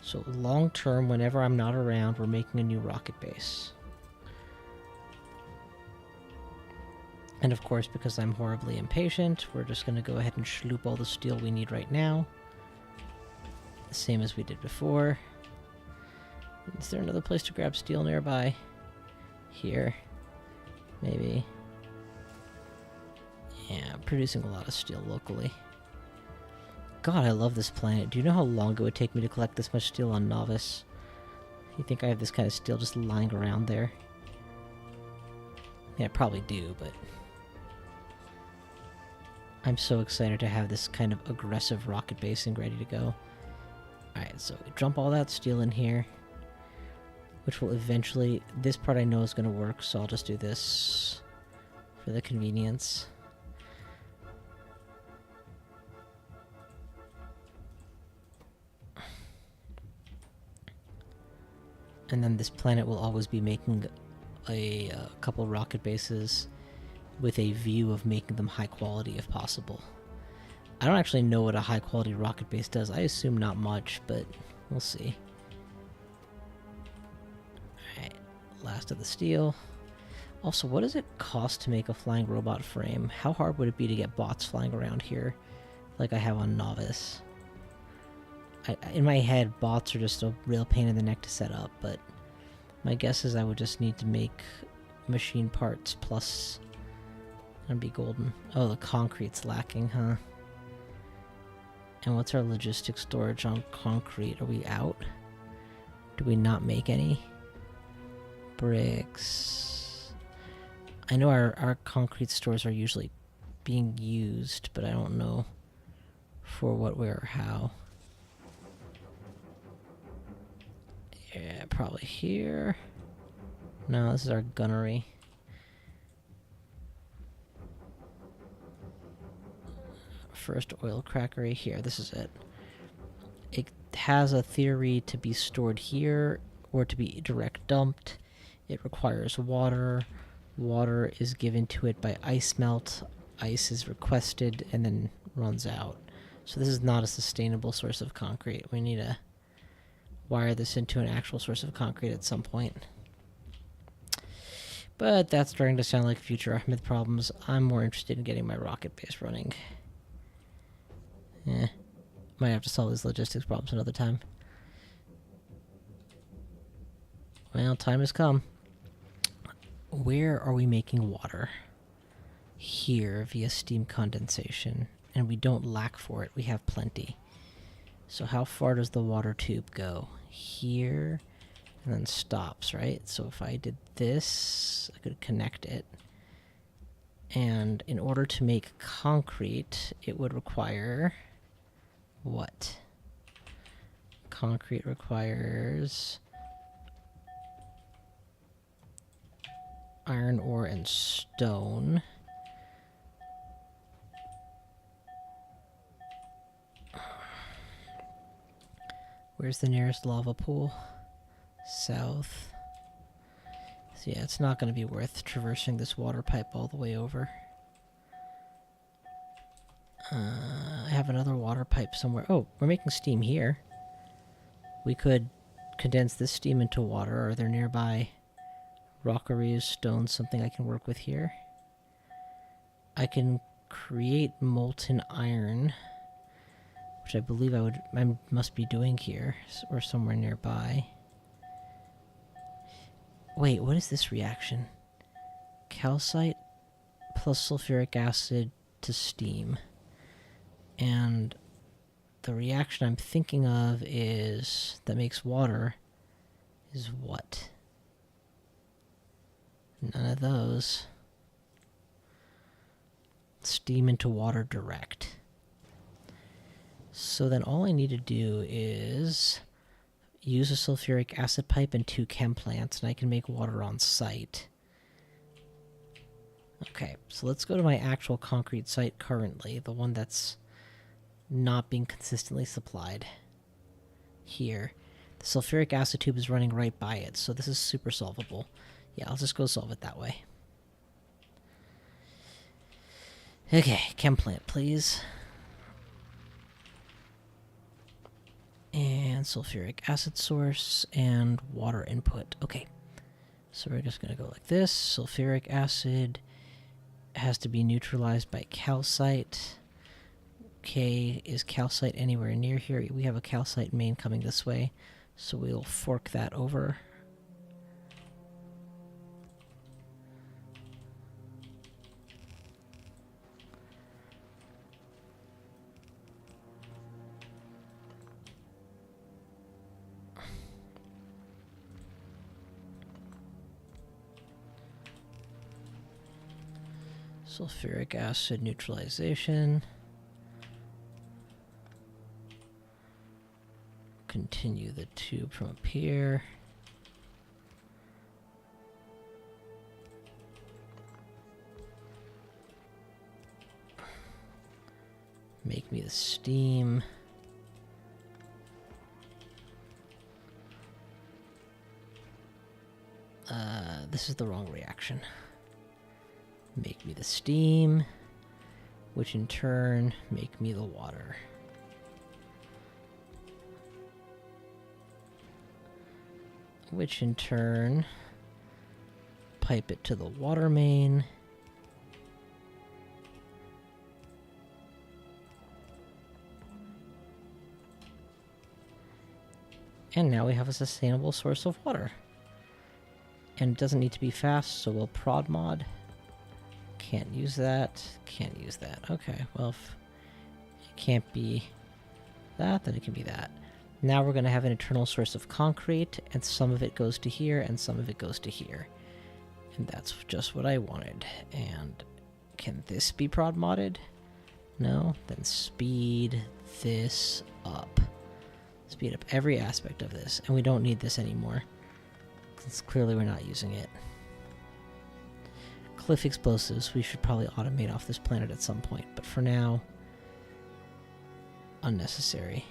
So long term, whenever I'm not around, we're making a new rocket base. And of course, because I'm horribly impatient, we're just going to go ahead and schloop all the steel we need right now. The same as we did before. Is there another place to grab steel nearby? Here. Maybe. Yeah, I'm producing a lot of steel locally. God, I love this planet. Do you know how long it would take me to collect this much steel on Novice? You think I have this kind of steel just lying around there? Yeah, I probably do, but... I'm so excited to have this kind of aggressive rocket basing ready to go. Alright, so we dump all that steel in here. Which will eventually... This part I know is going to work, so I'll just do this for the convenience. And then this planet will always be making a couple rocket bases with a view of making them high quality if possible. I don't actually know what a high quality rocket base does. I assume not much, but we'll see. Alright, last of the steel. Also, what does it cost to make a flying robot frame? How hard would it be to get bots flying around here like I have on Novice? In my head, bots are just a real pain in the neck to set up, but my guess is I would just need to make machine parts plus and be golden. Oh, the concrete's lacking, huh? And what's our logistics storage on concrete? Are we out? Do we not make any? Bricks. I know our concrete stores are usually being used, but I don't know for what, where, or how. Yeah, probably here. No, this is our gunnery. First oil crackery here. This is it. It has a theory to be stored here or to be direct dumped. It requires water. Water is given to it by ice melt. Ice is requested and then runs out. So this is not a sustainable source of concrete. We need to wire this into an actual source of concrete at some point. But that's starting to sound like future Ahmed problems. I'm more interested in getting my rocket base running. Might have to solve these logistics problems another time. Well, time has come. Where are we making water? Here, via steam condensation. And we don't lack for it. We have plenty. So how far does the water tube go? Here, and then stops, right? So if I did this, I could connect it. And in order to make concrete, it would require... what? Concrete requires... iron ore and stone. Where's the nearest lava pool? South. So yeah, it's not going to be worth traversing this water pipe all the way over. I have another water pipe somewhere. Oh, we're making steam here. We could condense this steam into water. Are there nearby rockeries, stones, something I can work with here? I can create molten iron, which I believe I must be doing here, or somewhere nearby. Wait, what is this reaction? Calcite plus sulfuric acid to steam. And the reaction I'm thinking of is that makes water is what? None of those. Steam into water direct. So then all I need to do is use a sulfuric acid pipe and 2 chem plants, and I can make water on site. Okay, so let's go to my actual concrete site currently, the one that's not being consistently supplied. Here. The sulfuric acid tube is running right by it, so this is super solvable. Yeah, I'll just go solve it that way. Okay, chem plant, please. And sulfuric acid source and water input. Okay, so we're just going to go like this. Sulfuric acid has to be neutralized by calcite. Okay, is calcite anywhere near here? We have a calcite main coming this way, so we'll fork that over. Sulfuric acid neutralization. Continue the tube from up here. Make me the steam. This is the wrong reaction. Make me the steam, which in turn make me the water. Which in turn pipe it to the water main. And now we have a sustainable source of water. And it doesn't need to be fast, so we'll prod mod. Can't use that. Can't use that. Okay, well, if it can't be that, then it can be that. Now we're going to have an internal source of concrete, and some of it goes to here, and some of it goes to here. And that's just what I wanted. And can this be prod modded? No? Then speed this up. Speed up every aspect of this. And we don't need this anymore, since clearly we're not using it. Cliff explosives, we should probably automate off this planet at some point, but for now, unnecessary.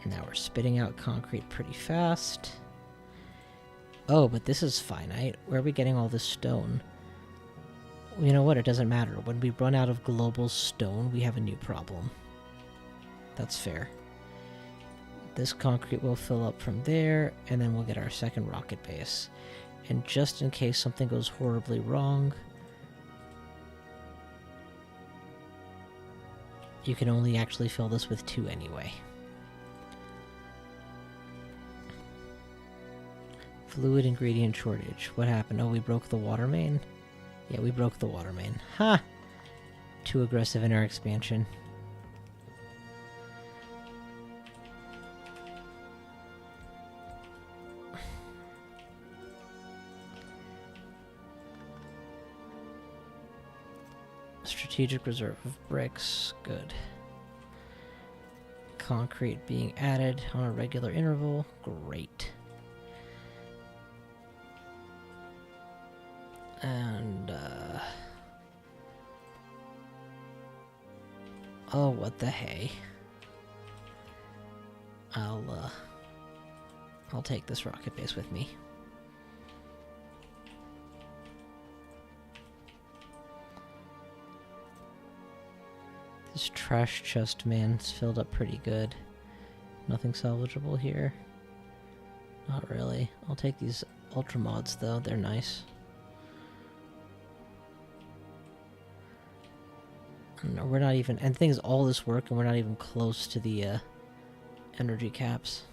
Now we're spitting out concrete pretty fast. Oh, but this is finite. Where are we getting all this stone? You know what? It doesn't matter. When we run out of global stone, we have a new problem. That's fair. This concrete will fill up from there, and then we'll get our second rocket base. And just in case something goes horribly wrong, you can only actually fill this with 2 anyway. Fluid ingredient shortage. What happened? Oh, we broke the water main? Yeah, we broke the water main. Ha! Too aggressive in our expansion. Strategic reserve of bricks. Good. Concrete being added on a regular interval. Great. And, oh, what the hey. I'll take this rocket base with me. This trash chest, man, is filled up pretty good. Nothing salvageable here. Not really. I'll take these ultra mods, though. They're nice. No, we're not even... And the thing is, all this work, and we're not even close to the energy caps.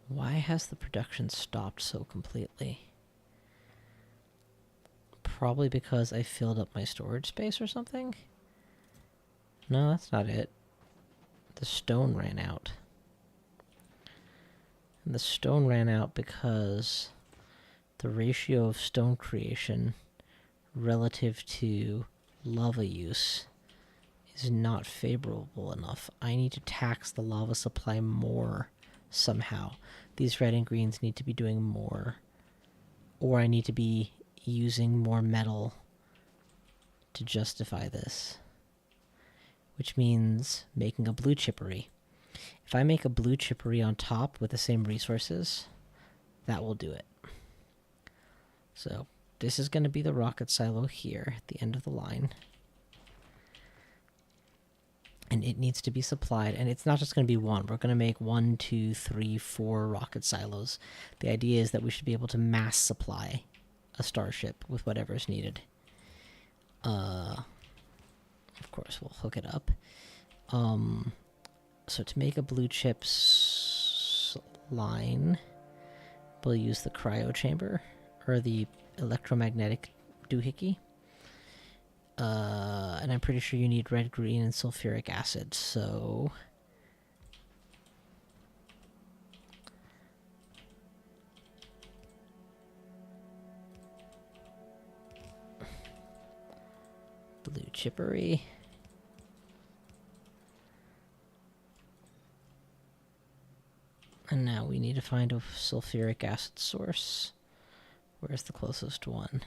Why has the production stopped so completely? Probably because I filled up my storage space or something? No, that's not it. The stone ran out. And the stone ran out because the ratio of stone creation relative to lava use is not favorable enough. I need to tax the lava supply more somehow. These red and greens need to be doing more. Or I need to be using more metal to justify this, which means making a blue chippery. If I make a blue chippery on top with the same resources, that will do it. So this is going to be the rocket silo here at the end of the line. And it needs to be supplied, and it's not just going to be one. We're going to make 1, 2, 3, 4 rocket silos. The idea is that we should be able to mass supply a starship with whatever is needed. Of course, we'll hook it up. So to make a blue chips line, we'll use the cryo chamber, or the electromagnetic doohickey. And I'm pretty sure you need red, green, and sulfuric acid, so... blue chippery. And now we need to find a sulfuric acid source. Where's the closest one?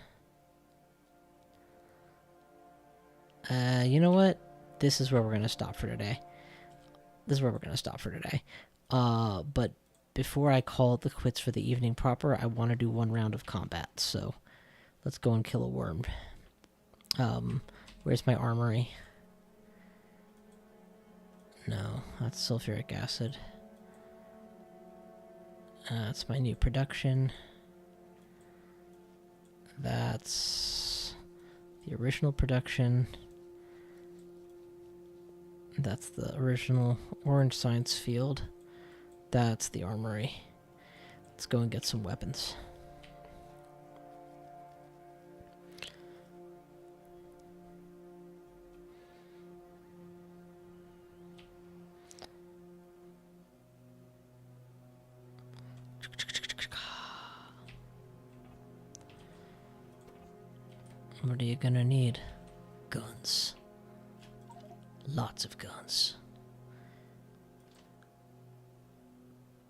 You know what? This is where we're going to stop for today. But before I call it the quits for the evening proper, I want to do one round of combat. So let's go and kill a worm. Where's my armory? No, that's sulfuric acid. That's my new production. That's the original production. That's the original orange science field. That's the armory. Let's go and get some weapons. What are you gonna need? Guns. Lots of guns.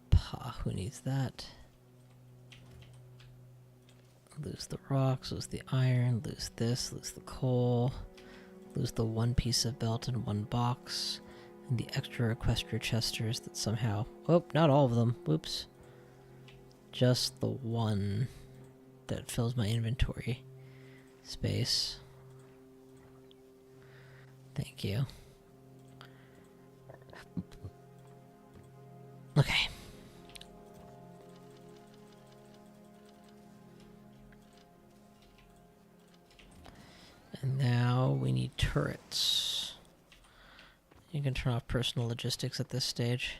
Pah, who needs that? Lose the rocks, lose the iron, lose this, lose the coal, lose the one piece of belt in one box, and the extra equestria chesters that somehow... Oh, not all of them. Whoops. Just the one that fills my inventory space. Thank you. Okay. And now we need turrets. You can turn off personal logistics at this stage.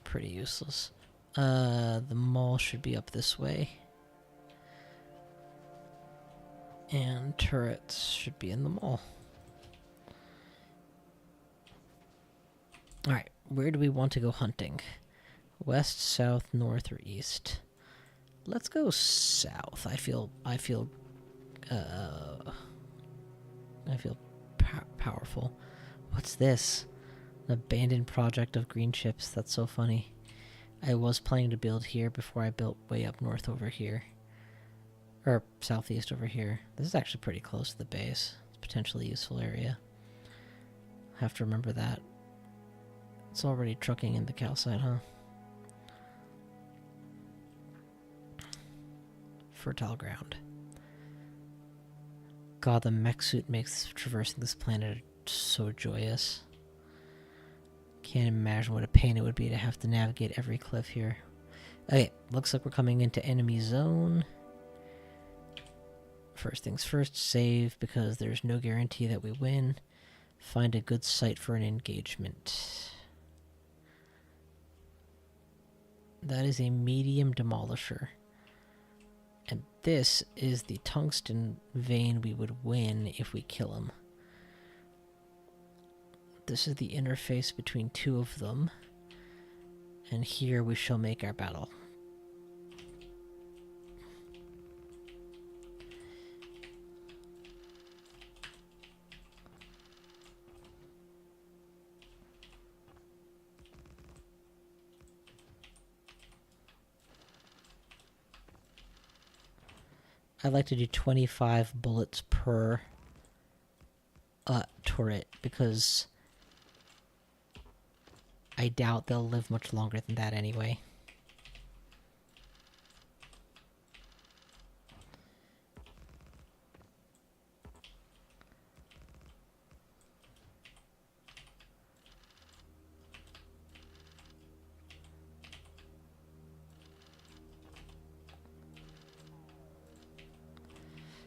Pretty useless. The mall should be up this way. And turrets should be in the mall. Alright, where do we want to go hunting? West, south, north, or east? Let's go south. I feel powerful. What's this? An abandoned project of green chips. That's so funny. I was planning to build here before I built way up north over here. Or southeast over here. This is actually pretty close to the base. It's a potentially useful area. Have to remember that. It's already trucking in the calcite, huh? Fertile ground. God, the mech suit makes traversing this planet so joyous. Can't imagine what a pain it would be to have to navigate every cliff here. Okay, looks like we're coming into enemy zone. First things first, save, because there's no guarantee that we win. Find a good site for an engagement. That is a medium demolisher. And this is the tungsten vein we would win if we kill him. This is the interface between two of them. And here we shall make our battle. I like to do 25 bullets per turret, because I doubt they'll live much longer than that anyway.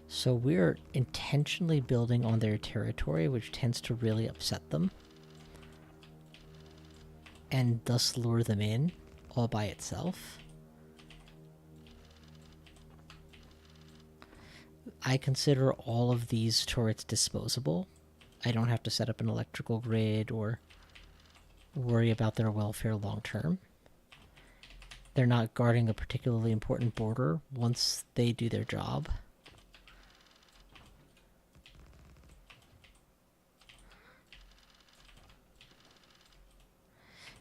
So we're intentionally building on their territory, which tends to really upset them, and thus lure them in all by itself. I consider all of these turrets disposable. I don't have to set up an electrical grid or worry about their welfare long term. They're not guarding a particularly important border once they do their job.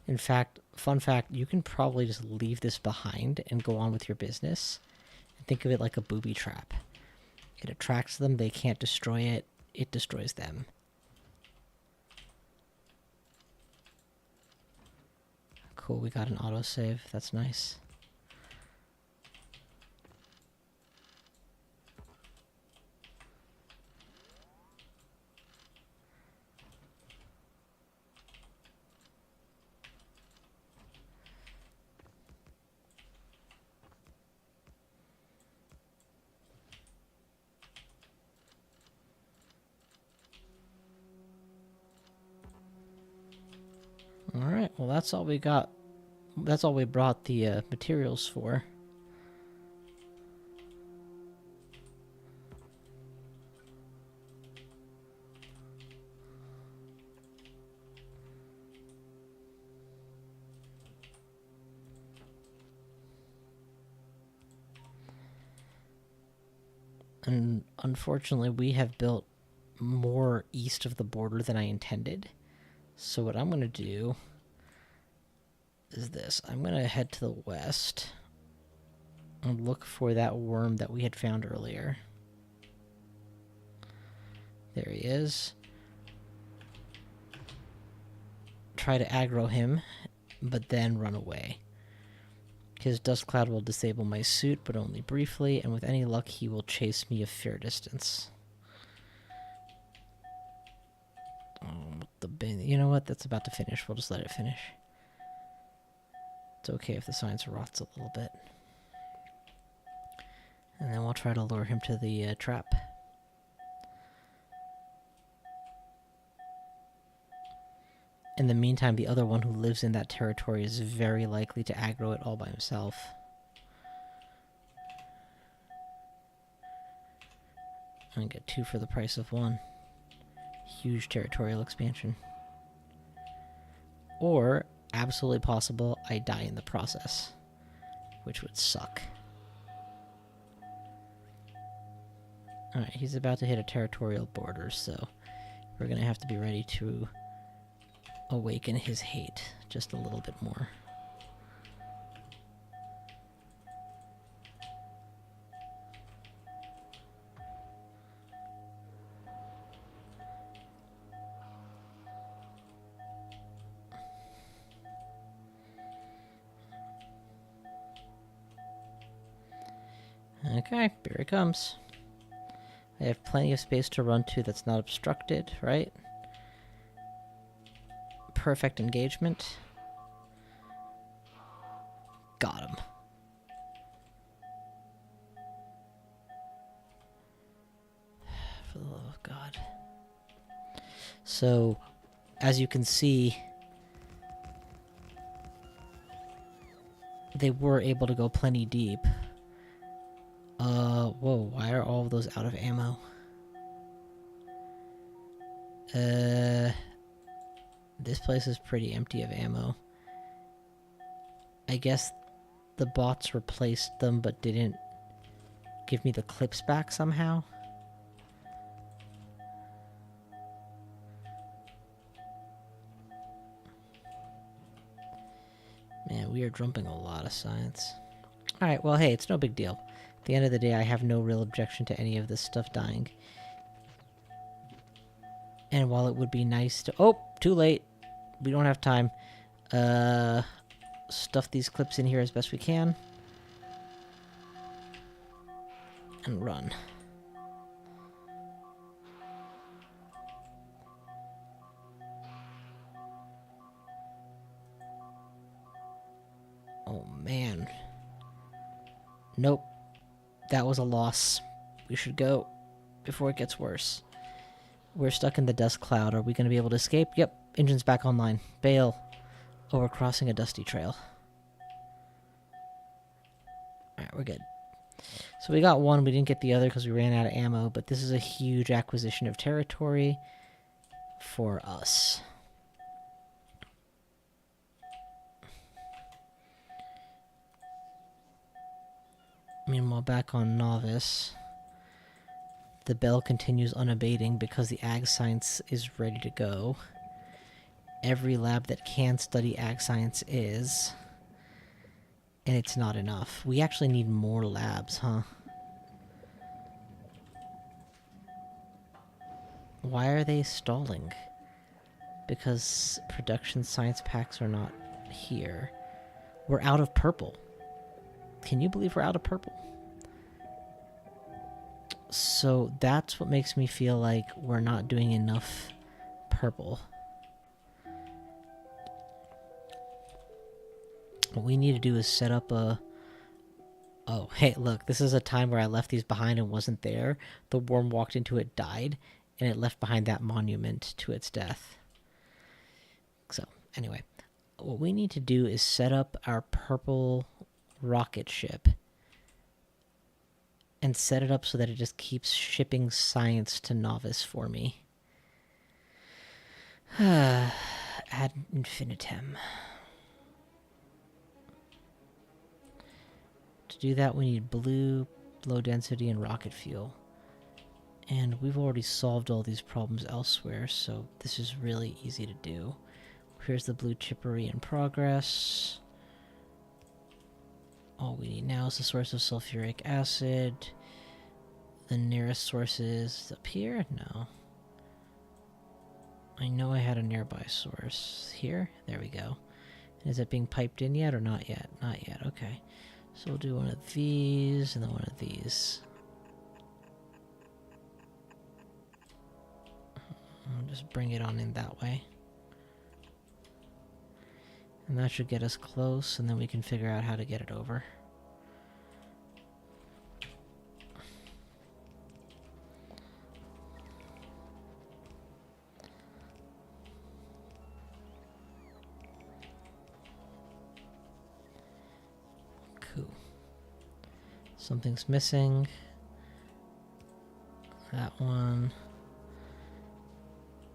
In fact, fun fact, you can probably just leave this behind and go on with your business. Think of it like a booby trap. It attracts them, they can't destroy it, it destroys them. Cool, we got an autosave, that's nice. Alright, well that's all we got. That's all we brought the materials for. And unfortunately, we have built more east of the border than I intended. So what I'm going to do is this. I'm going to head to the west and look for that worm that we had found earlier. There he is. Try to aggro him, but then run away. His dust cloud will disable my suit, but only briefly, and with any luck he will chase me a fair distance. You know what? That's about to finish. We'll just let it finish. It's okay if the science rots a little bit. And then we'll try to lure him to the trap. In the meantime, the other one who lives in that territory is very likely to aggro it all by himself. I'm gonna get 2 for the price of 1. Huge territorial expansion. Or, absolutely possible, I die in the process, which would suck. Alright, he's about to hit a territorial border, so we're gonna have to be ready to awaken his hate just a little bit more. Okay, here it comes. I have plenty of space to run to that's not obstructed, right? Perfect engagement. Got him. For the love of God. So, as you can see, they were able to go plenty deep. Whoa, why are all of those out of ammo? This place is pretty empty of ammo. I guess the bots replaced them but didn't give me the clips back somehow. Man, we are dumping a lot of science. Alright, well hey, it's no big deal. the end of the day, I have no real objection to any of this stuff dying. And while it would be nice to... Oh, too late. We don't have time. Stuff these clips in here as best we can. And run. Oh, man. Nope. That was a loss. We should go before it gets worse. We're stuck in the dust cloud. Are we going to be able to escape? Yep. Engine's back online. Bail. Oh, we're crossing a dusty trail. Alright, we're good. So we got one. We didn't get the other because we ran out of ammo. But this is a huge acquisition of territory for us. Meanwhile, back on Novice, the bell continues unabating because the ag science is ready to go. Every lab that can study ag science is. And it's not enough. We actually need more labs, huh? Why are they stalling? Because production science packs are not here. We're out of purple. Can you believe we're out of purple? So that's what makes me feel like we're not doing enough purple. What we need to do is set up a... Oh, hey, look, this is a time where I left these behind and wasn't there. The worm walked into it, died, and it left behind that monument to its death. So, anyway, what we need to do is set up our purple rocket ship and set it up so that it just keeps shipping science to Novice for me. Ad infinitum. To do that, we need blue, low density, and rocket fuel. And we've already solved all these problems elsewhere, so this is really easy to do. Here's the blue chippery in progress. All we need now is the source of sulfuric acid. The nearest source is up here? No. I know I had a nearby source. Here? There we go. Is it being piped in yet or not yet? Not yet, okay. So we'll do one of these and then one of these. I'll just bring it on in that way. And that should get us close, and then we can figure out how to get it over. Cool. Something's missing. That one.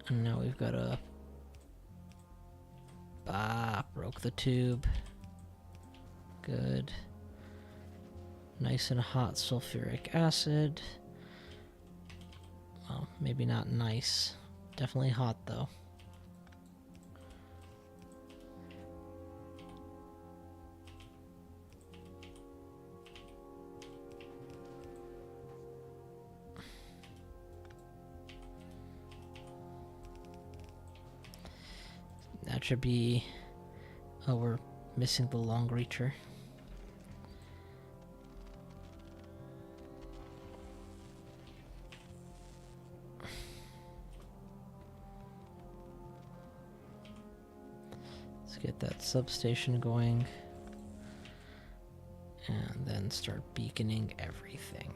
And now we've got a... Ah, broke the tube. Good. Nice and hot sulfuric acid. Well, maybe not nice. Definitely hot, though. That should be... Oh, we're missing the long reacher. Let's get that substation going. And then start beaconing everything.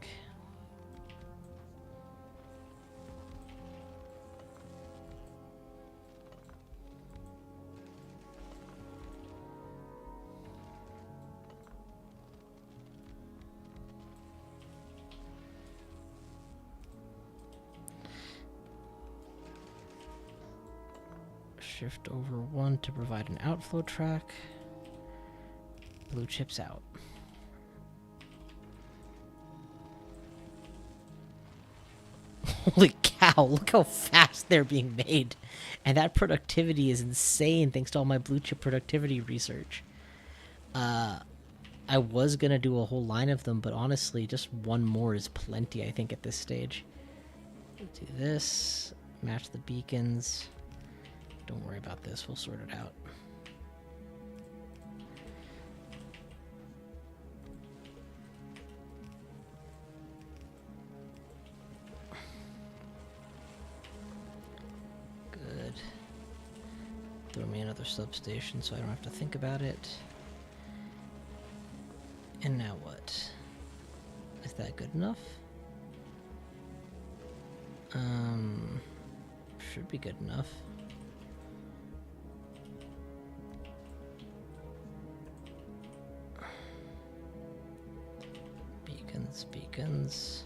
Shift over 1 to provide an outflow track. Blue chips out. Holy cow, look how fast they're being made. And that productivity is insane thanks to all my blue chip productivity research. I was gonna do a whole line of them, but honestly, just one more is plenty, I think, at this stage. Do this, match the beacons. Don't worry about this, we'll sort it out. Good. Throw me another substation so I don't have to think about it. And now what? Is that good enough? Should be good enough. Beacons, beacons.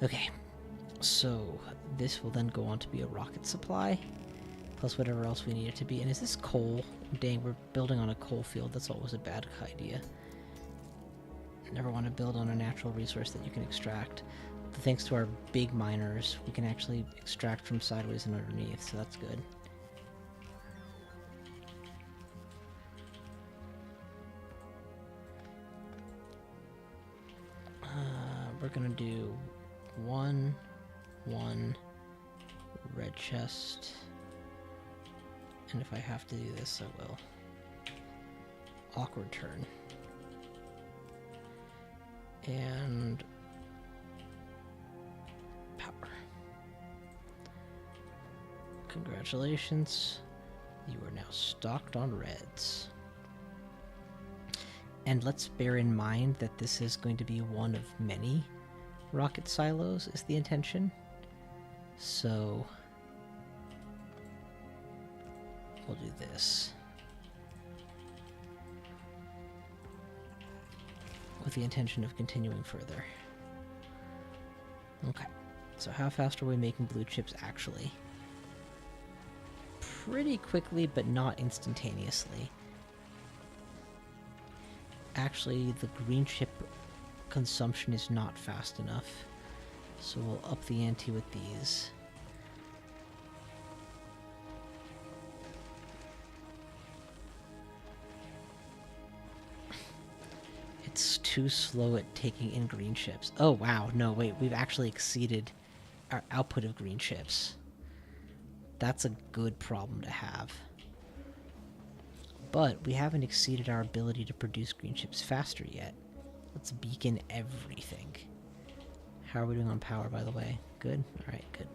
Okay, so this will then go on to be a rocket supply, plus whatever else we need it to be. And is this coal? Dang, we're building on a coal field. That's always a bad idea. Never want to build on a natural resource that you can extract. But thanks to our big miners, we can actually extract from sideways and underneath, so that's good. We're gonna do one red chest, and if I have to do this, I will. Awkward turn. And power. Congratulations, you are now stocked on reds. And let's bear in mind that this is going to be one of many rocket silos, is the intention. So we'll do this with the intention of continuing further. Okay, so how fast are we making blue chips actually? Pretty quickly, but not instantaneously. Actually, the green chip consumption is not fast enough, so we'll up the ante with these. It's too slow at taking in green chips. Oh wow, no wait, we've actually exceeded our output of green chips. That's a good problem to have. But we haven't exceeded our ability to produce green chips faster yet. Let's beacon everything. How are we doing on power, by the way? Good? Alright, good.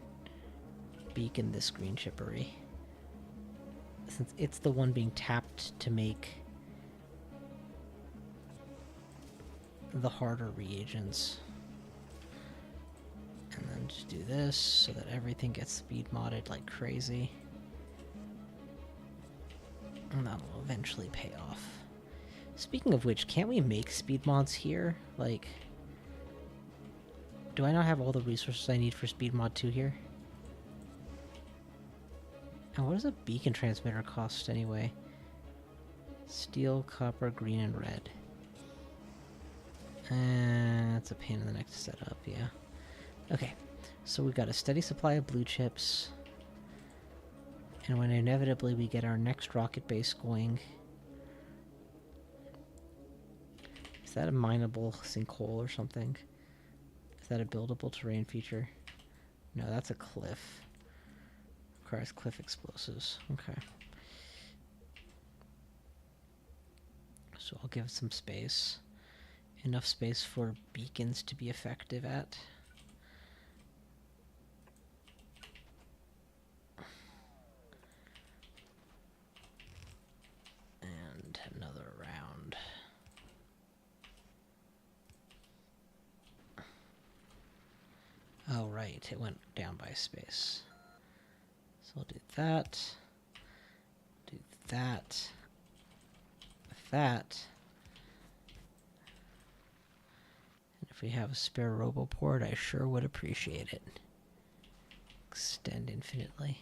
Beacon this green chippery. Since it's the one being tapped to make the harder reagents. And then just do this so that everything gets speed modded like crazy. And that will eventually pay off. Speaking of which, can't we make speed mods here? Like, do I not have all the resources I need for speed mod 2 here? And what does a beacon transmitter cost anyway? Steel, copper, green, and red. That's a pain in the neck to set up, yeah. Okay, so we've got a steady supply of blue chips. And when inevitably we get our next rocket base going... Is that a mineable sinkhole or something? Is that a buildable terrain feature? No, that's a cliff. Requires cliff explosives. Okay. So I'll give it some space. Enough space for beacons to be effective at. And another round. Oh, right, it went down by space. So I'll do that. Do that. That. And if we have a spare roboport, I sure would appreciate it. Extend infinitely.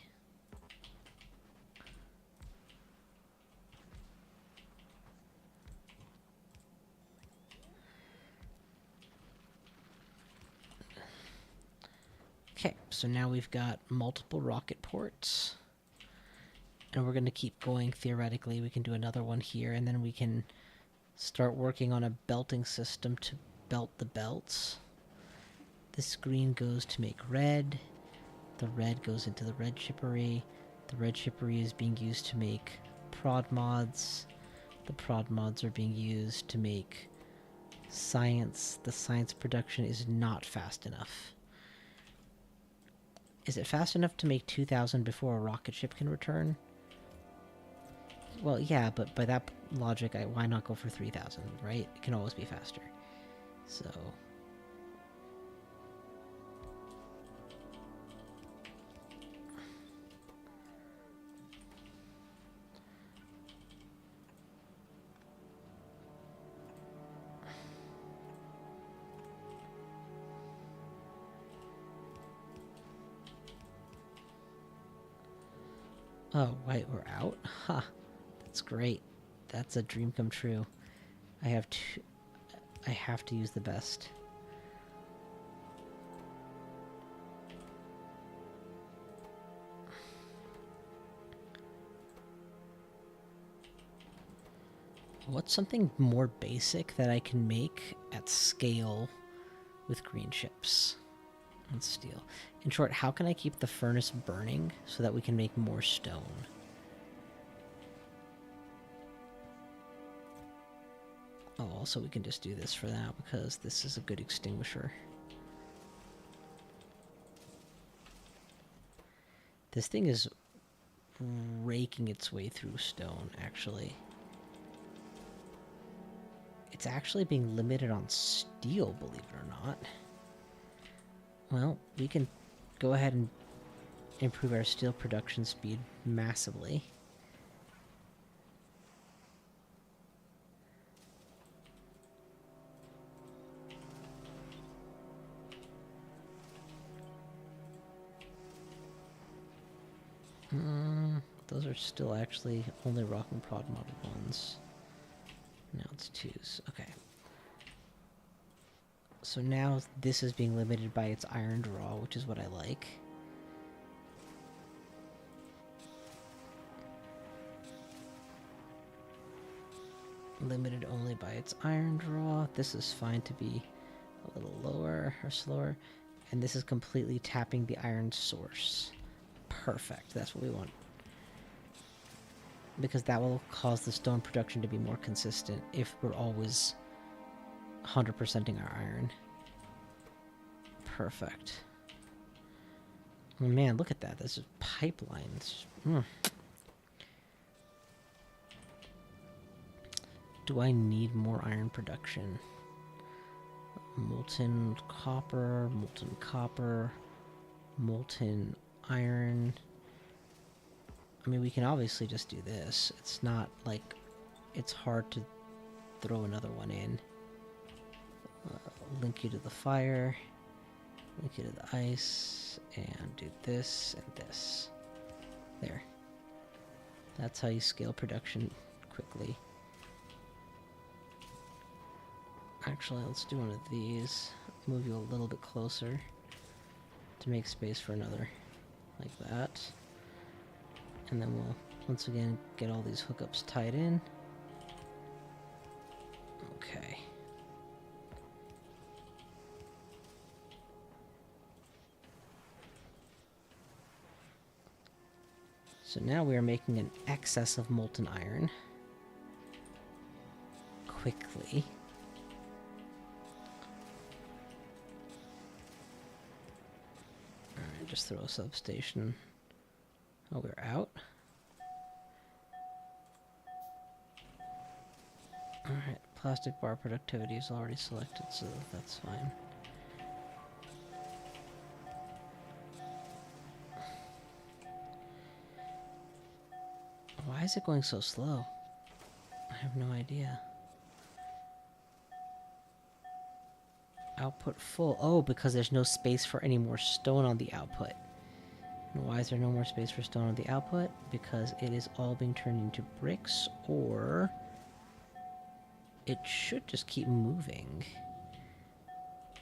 Okay, so now we've got multiple rocket ports. And we're going to keep going theoretically. We can do another one here, and then we can start working on a belting system to belt the belts. This green goes to make red. The red goes into the red shippery. The red shippery is being used to make prod mods. The prod mods are being used to make science. The science production is not fast enough. Is it fast enough to make 2,000 before a rocket ship can return? Well, yeah, but by that logic, why not go for 3,000, right? It can always be faster. So... Oh, wait, we're out? Ha! Huh, that's great. That's a dream come true. I have to use the best. What's something more basic that I can make at scale with green ships and steel? In short, how can I keep the furnace burning so that we can make more stone? Oh, also we can just do this for now because this is a good extinguisher. This thing is raking its way through stone, actually. It's actually being limited on steel, believe it or not. Well, we can go ahead and improve our steel production speed massively. Those are still actually only rock and prod model ones. Now it's 2s. Okay. So now this is being limited by its iron draw, which is what I like. Limited only by its iron draw. This is fine to be a little lower or slower. And this is completely tapping the iron source. Perfect. That's what we want. Because that will cause the stone production to be more consistent if we're always 100%ing our iron. Perfect. Oh man, look at that. This is pipelines. Do I need more iron production? Molten copper, molten iron. I mean, we can obviously just do this. It's not like it's hard to throw another one in. Link you to the fire, link you to the ice, and do this and this. There. That's how you scale production quickly. Actually, let's do one of these. Move you a little bit closer to make space for another, like that. And then we'll, once again, get all these hookups tied in. Okay. So now we are making an excess of molten iron. Quickly. Alright, just throw a substation. Oh, we're out? Alright, plastic bar productivity is already selected, so that's fine. Why is it going so slow? I have no idea. Output full. Oh, because there's no space for any more stone on the output. And why is there no more space for stone on the output? Because it is all being turned into bricks, or it should just keep moving.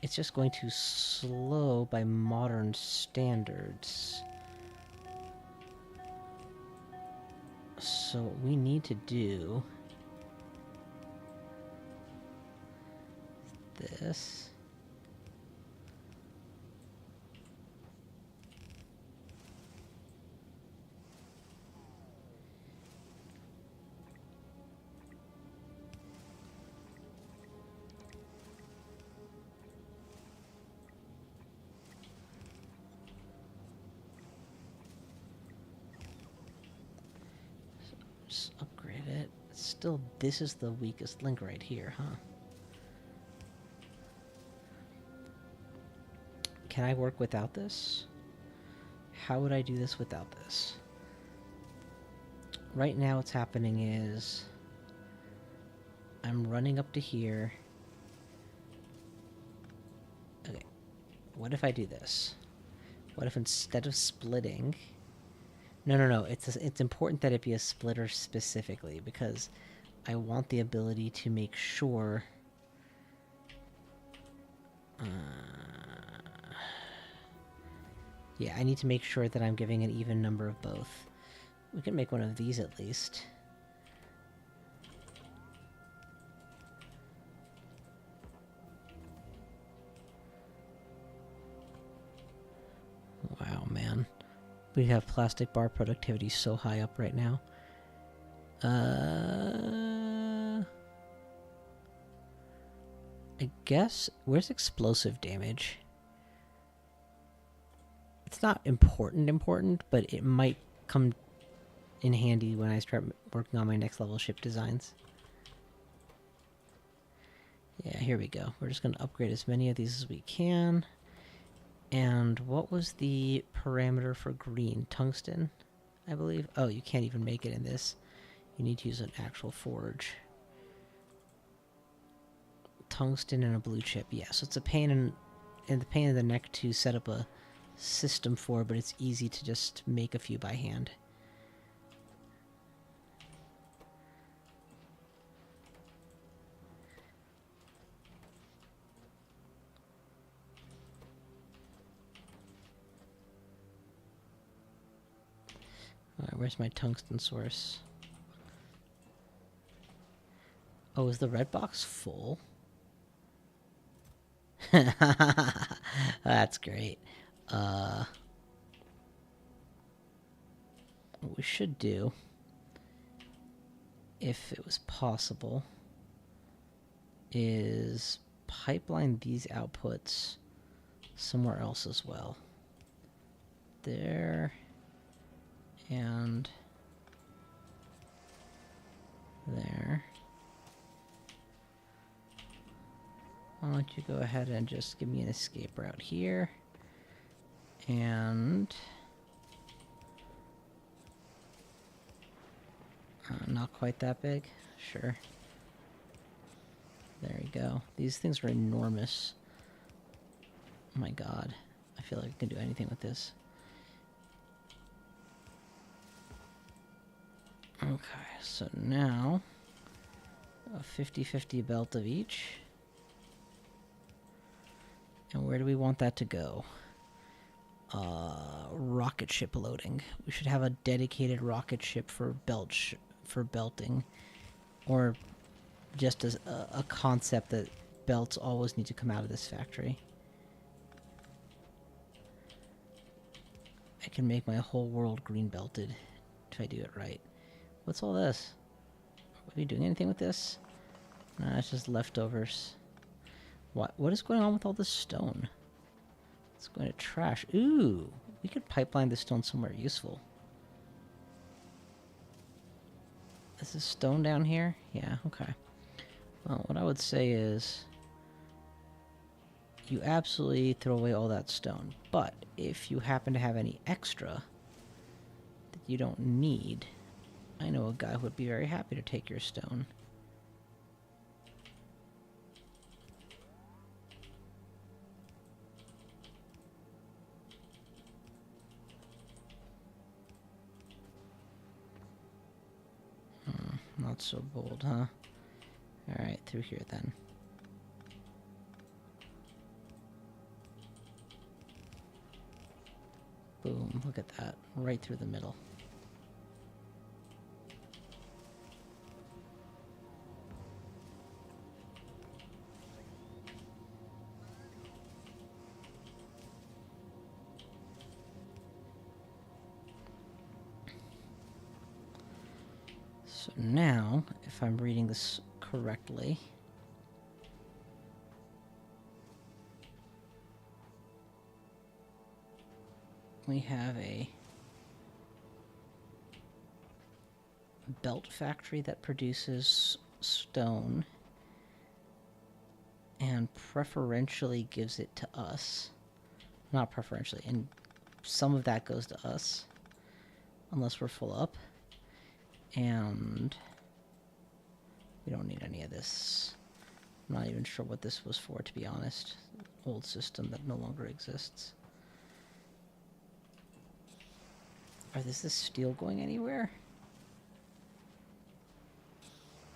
it's just going to slow by modern standards. So what we need to do this. Just upgrade it. Still, this is the weakest link right here, huh? Can I work without this? How would I do this without this? Right now what's happening is I'm running up to here. Okay. What if I do this? What if instead of splitting... No. It's important that it be a splitter specifically, because I want the ability to make sure... yeah, I need to make sure that I'm giving an even number of both. We can make one of these at least. Wow, man. We have plastic bar productivity so high up right now. I guess... where's explosive damage? It's not important, but it might come in handy when I start working on my next level ship designs. Yeah, here we go. We're just going to upgrade as many of these as we can. And what was the parameter for green? Tungsten, I believe? Oh, you can't even make it in this. You need to use an actual forge. Tungsten and a blue chip. Yeah, so it's a pain in the pain in the neck to set up a system for, but it's easy to just make a few by hand. Alright, where's my tungsten source? Oh, is the red box full? That's great. What we should do, if it was possible, is pipeline these outputs somewhere else as well. There. And there. Why don't you go ahead and just give me an escape route here. And... not quite that big. Sure. There we go. These things are enormous. Oh my god. I feel like I can do anything with this. Okay, so now a 50-50 belt of each. And where do we want that to go? Rocket ship loading. We should have a dedicated rocket ship for belting, or just as a concept that belts always need to come out of this factory. I can make my whole world green belted if I do it right. What's all this? Are we doing anything with this? Nah, it's just leftovers. What is going on with all this stone? It's going to trash. Ooh, we could pipeline this stone somewhere useful. Is this stone down here? Yeah, okay. Well, what I would say is you absolutely throw away all that stone. But if you happen to have any extra that you don't need, I know a guy who would be very happy to take your stone. Not so bold, huh? Alright, through here then. Boom, look at that. Right through the middle. So now, if I'm reading this correctly, we have a belt factory that produces stone and preferentially gives it to us. Not preferentially, and some of that goes to us unless we're full up. And we don't need any of this. I'm not even sure what this was for, to be honest. Old system that no longer exists. Is this steel going anywhere?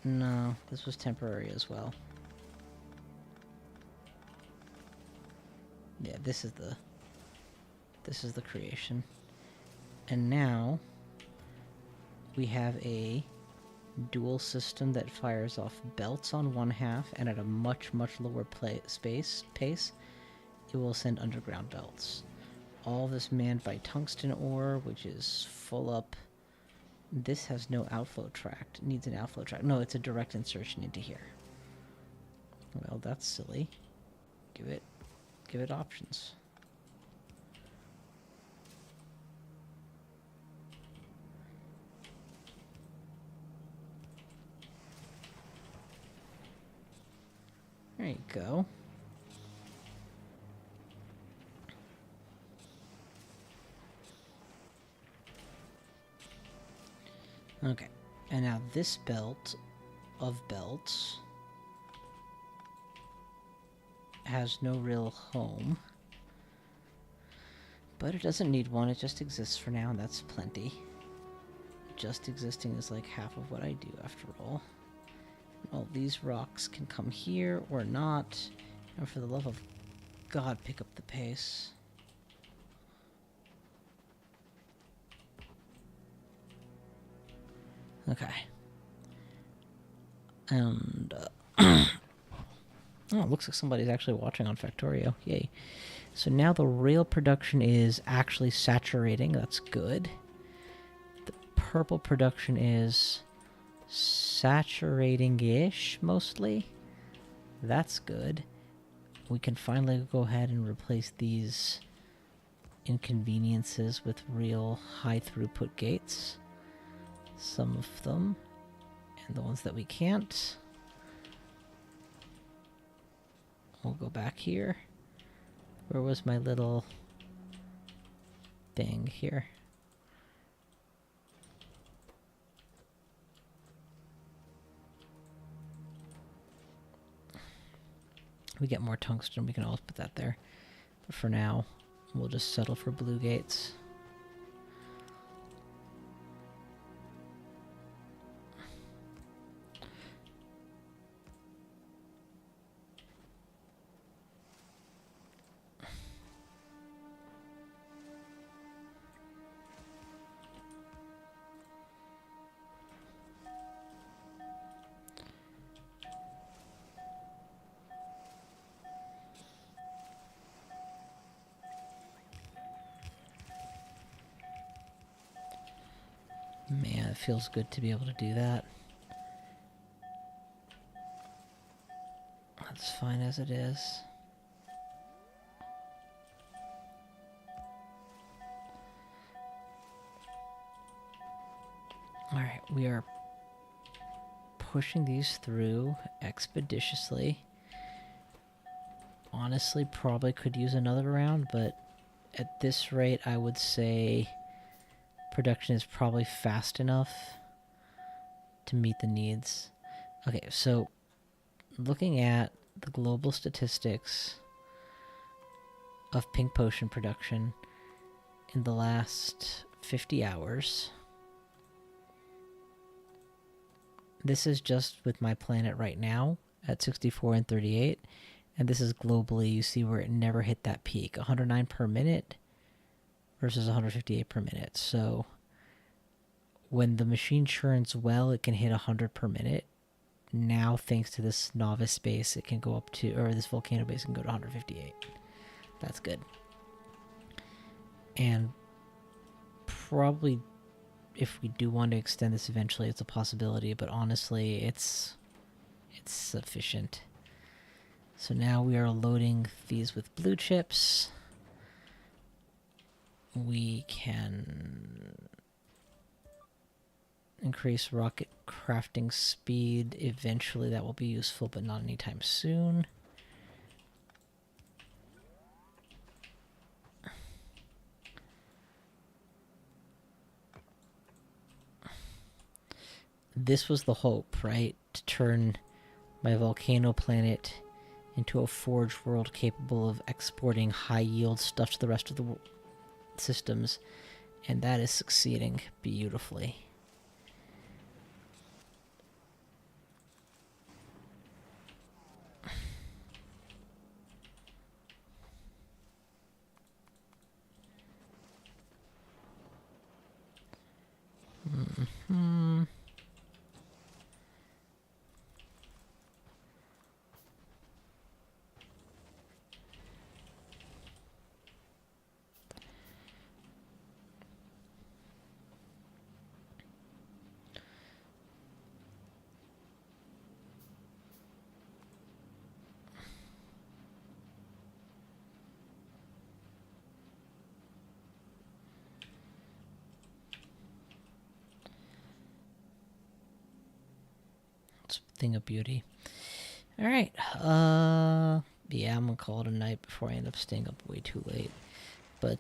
No, this was temporary as well. Yeah, this is the creation. And now we have a dual system that fires off belts on one half, and at a much lower pace, it will send underground belts. All this manned by tungsten ore, which is full up. This has no outflow tract. It needs an outflow tract. No, it's a direct insertion into here. Well, that's silly. Give it options. There you go. Okay, and now this belt of belts has no real home. But it doesn't need one, it just exists for now, and that's plenty. Just existing is like half of what I do, after all. All these rocks can come here or not. And for the love of God, pick up the pace. Okay. And, oh, it looks like somebody's actually watching on Factorio. Yay. So now the real production is actually saturating. That's good. The purple production is saturating-ish, mostly. That's good. We can finally go ahead and replace these inconveniences with real high-throughput gates. Some of them. And the ones that we can't. We'll go back here. Where was my little thing here? We get more tungsten, we can always put that there. But for now, we'll just settle for blue gates. Man, it feels good to be able to do that. That's fine as it is. Alright, we are pushing these through expeditiously. Honestly, probably could use another round, but at this rate, I would say production is probably fast enough to meet the needs. Okay, so looking at the global statistics of pink potion production in the last 50 hours, this is just with my planet right now at 64 and 38, and this is globally. You see where it never hit that peak. 109 per minute versus 158 per minute. So when the machine churns well, it can hit 100 per minute. Now, thanks to this novice base, it can go up to, or this volcano base can go to 158. That's good. And probably, if we do want to extend this eventually, it's a possibility, but honestly, it's sufficient. So now we are loading these with blue chips. We can increase rocket crafting speed. Eventually that will be useful, but not anytime soon. This was the hope, right? To turn my volcano planet into a forge world capable of exporting high yield stuff to the rest of the systems, and that is succeeding beautifully. Thing of beauty. Alright, yeah, I'm gonna call it a night before I end up staying up way too late. But,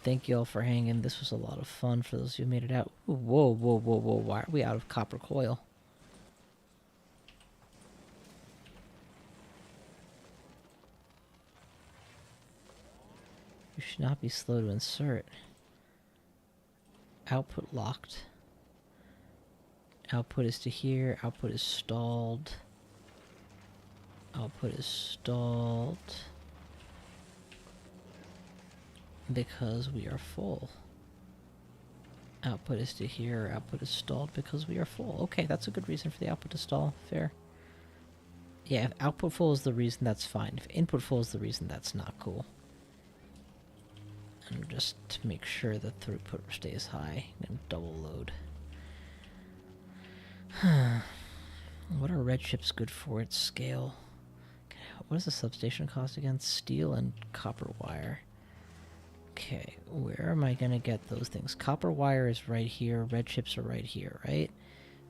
thank you all for hanging. This was a lot of fun for those who made it out. Ooh, whoa, whoa, whoa, whoa, why are we out of copper coil? You should not be slow to insert. Output locked. Output is to here. Output is stalled. Output is stalled. Because we are full. Output is to here. Output is stalled because we are full. Okay, that's a good reason for the output to stall. Fair. Yeah, if output full is the reason, that's fine. If input full is the reason, that's not cool. And just to make sure the throughput stays high, I'm gonna double load. What are red chips good for at scale? What does the substation cost again? Steel and copper wire. Okay, where am I gonna get those things? Copper wire is right here, red chips are right here, right?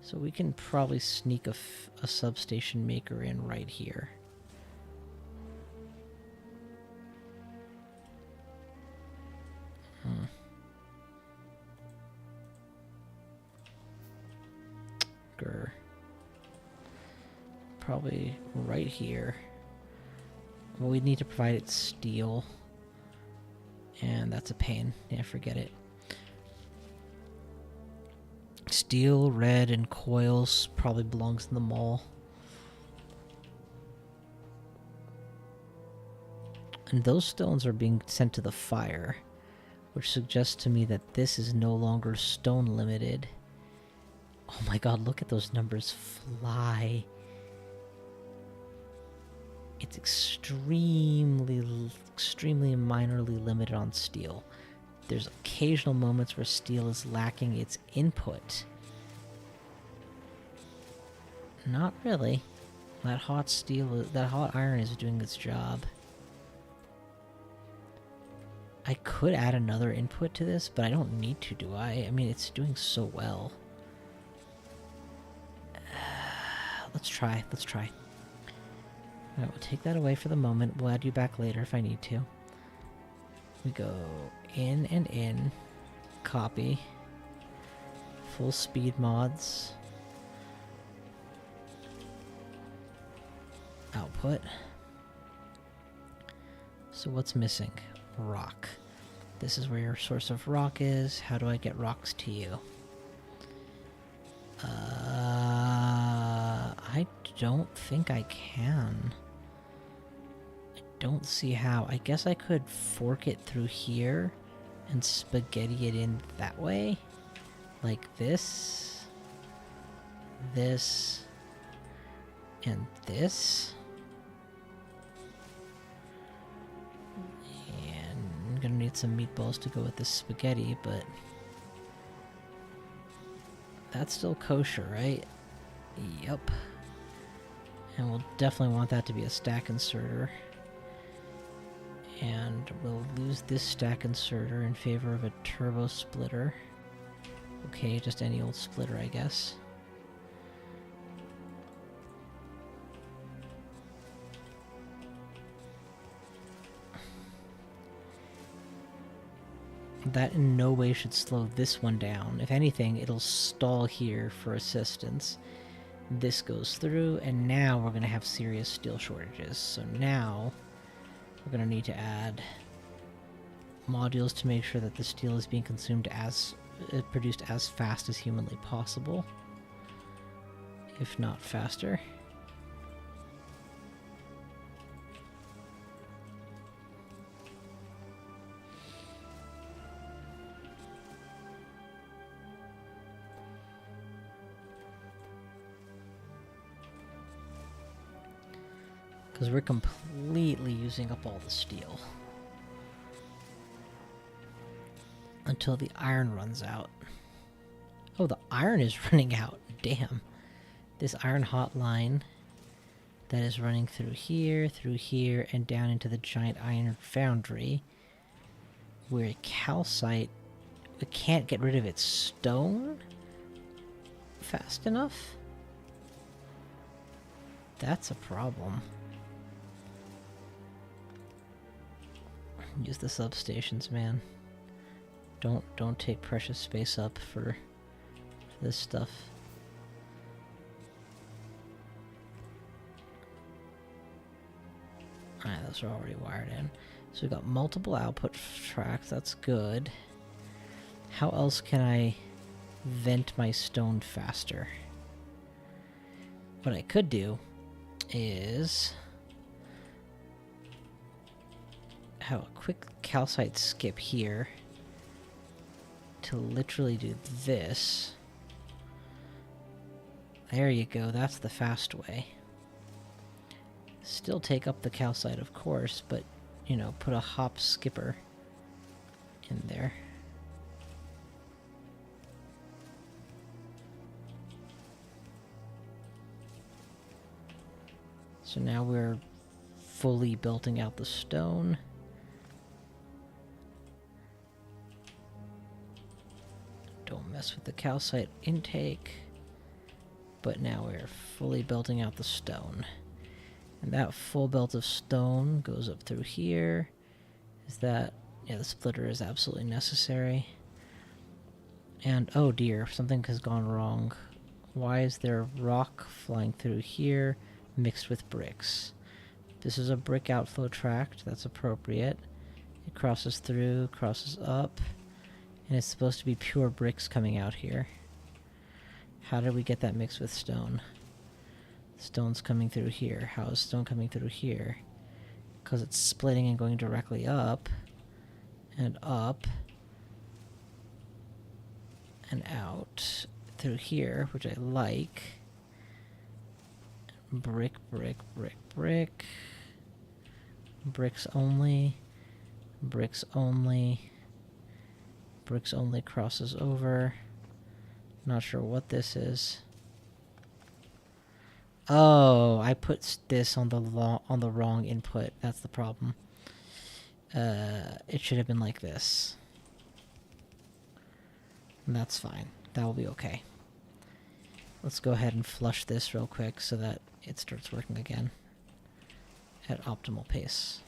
So we can probably sneak a substation maker in right here. Grr. Probably right here. Well, we need to provide it steel. And that's a pain. Yeah, forget it. Steel, red, and coils probably belongs in the mall. And those stones are being sent to the fire, which suggests to me that this is no longer stone limited. Oh my god, look at those numbers fly. It's extremely minorly limited on steel. There's occasional moments where steel is lacking its input. Not really. That hot iron is doing its job. I could add another input to this, but I don't need to, do I? I mean, it's doing so well. Let's try. Alright, we'll take that away for the moment. We'll add you back later if I need to. We go in and in. Copy. Full speed mods. Output. So what's missing? Rock. This is where your source of rock is. How do I get rocks to you? I don't think I can. I don't see how. I guess I could fork it through here and spaghetti it in that way. Like this, this, and this. And I'm gonna need some meatballs to go with this spaghetti, but that's still kosher, right? Yup. And we'll definitely want that to be a stack inserter. And we'll lose this stack inserter in favor of a turbo splitter. Okay, just any old splitter, I guess. That in no way should slow this one down. If anything, it'll stall here for assistance. This goes through, and now we're going to have serious steel shortages. So now we're going to need to add modules to make sure that the steel is being consumed as produced as fast as humanly possible, if not faster. Because we're completely using up all the steel. Until the iron runs out. Oh, the iron is running out. Damn. This iron hotline that is running through here, and down into the giant iron foundry. Where calcite... We can't get rid of its stone fast enough? That's a problem. Use the substations, man. Don't take precious space up for this stuff. Alright, those are already wired in. So we've got multiple output tracks, that's good. How else can I vent my stone faster? What I could do is have a quick calcite skip here to literally do this. There you go, that's the fast way. Still take up the calcite, of course, but, you know, put a hop skipper in there. So now we're fully belting out the stone. Don't mess with the calcite intake. But now we're fully belting out the stone. And that full belt of stone goes up through here. Is that... yeah, the splitter is absolutely necessary. And, oh dear, something has gone wrong. Why is there rock flying through here mixed with bricks? This is a brick outflow tract, that's appropriate. It crosses through, crosses up, and it's supposed to be pure bricks coming out here. How did we get that mixed with stone? Stone's coming through here. How is stone coming through here? Because it's splitting and going directly up, and out through here, which I like. Brick, brick, brick, brick. Bricks only. Bricks only. Bricks only crosses over. Not sure what this is. Oh, I put this on the wrong input. That's the problem. It should have been like this. And that's fine. That will be okay. Let's go ahead and flush this real quick so that it starts working again at optimal pace.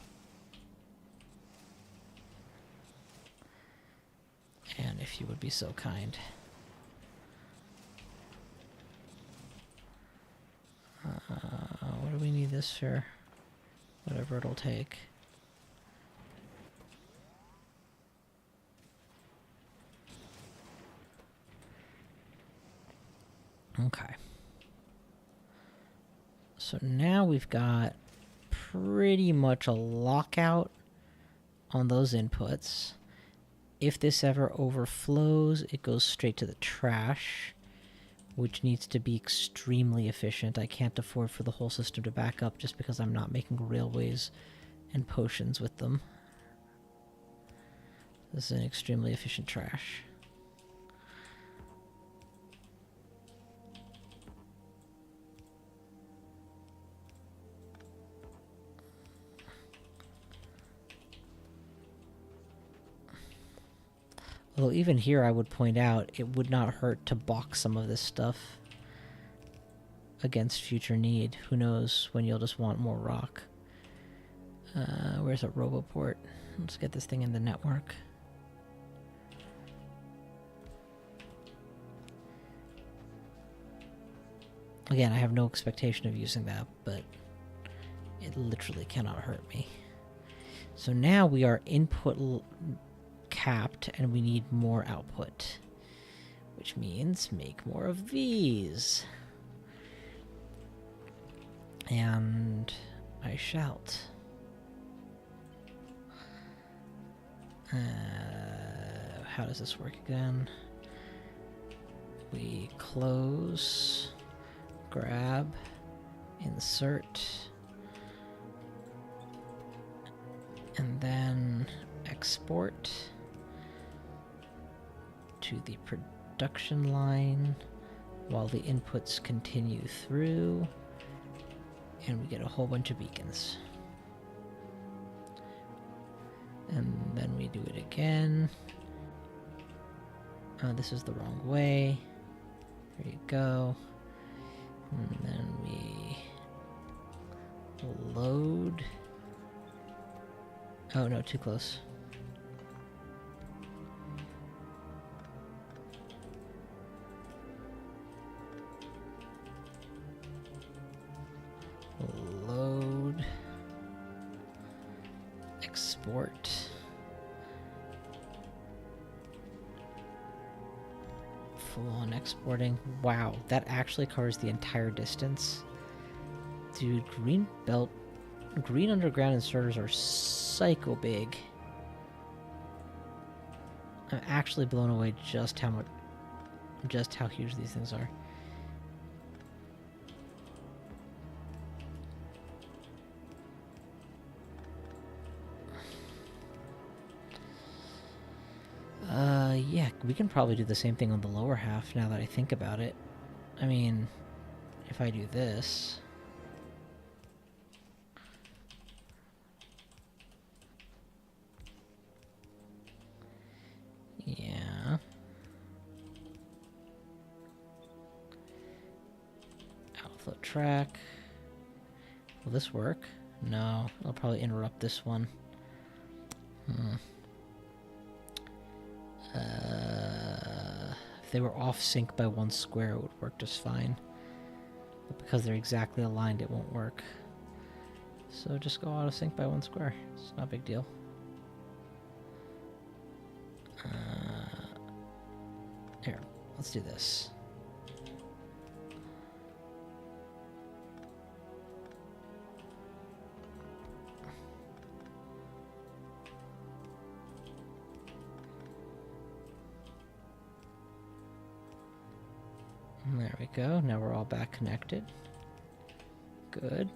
And if you would be so kind. What do we need this for? Whatever it'll take. Okay. So now we've got pretty much a lockout on those inputs. If this ever overflows, it goes straight to the trash, which needs to be extremely efficient. I can't afford for the whole system to back up just because I'm not making railways and potions with them. This is an extremely efficient trash. Although even here I would point out, it would not hurt to box some of this stuff against future need. Who knows when you'll just want more rock. Where's a Roboport? Let's get this thing in the network. Again, I have no expectation of using that, but it literally cannot hurt me. So now we are input capped and we need more output, which means make more of these. And I shout. How does this work again? We close, grab, insert, and then export to the production line while the inputs continue through, and we get a whole bunch of beacons. And then we do it again. This is the wrong way. There you go. And then we load. Oh no, too close. Load. Export. Full on exporting. Wow, that actually covers the entire distance. Dude, green underground inserters are psycho big. I'm actually blown away just how huge these things are. Yeah, we can probably do the same thing on the lower half now that I think about it. I mean, if I do this... Yeah. Outflow track. Will this work? No, I'll probably interrupt this one. If they were off sync by 1 square, it would work just fine. But because they're exactly aligned, it won't work. So just go out of sync by 1 square. It's not a big deal. Here, let's do this. There we go. Now we're all back connected. Good.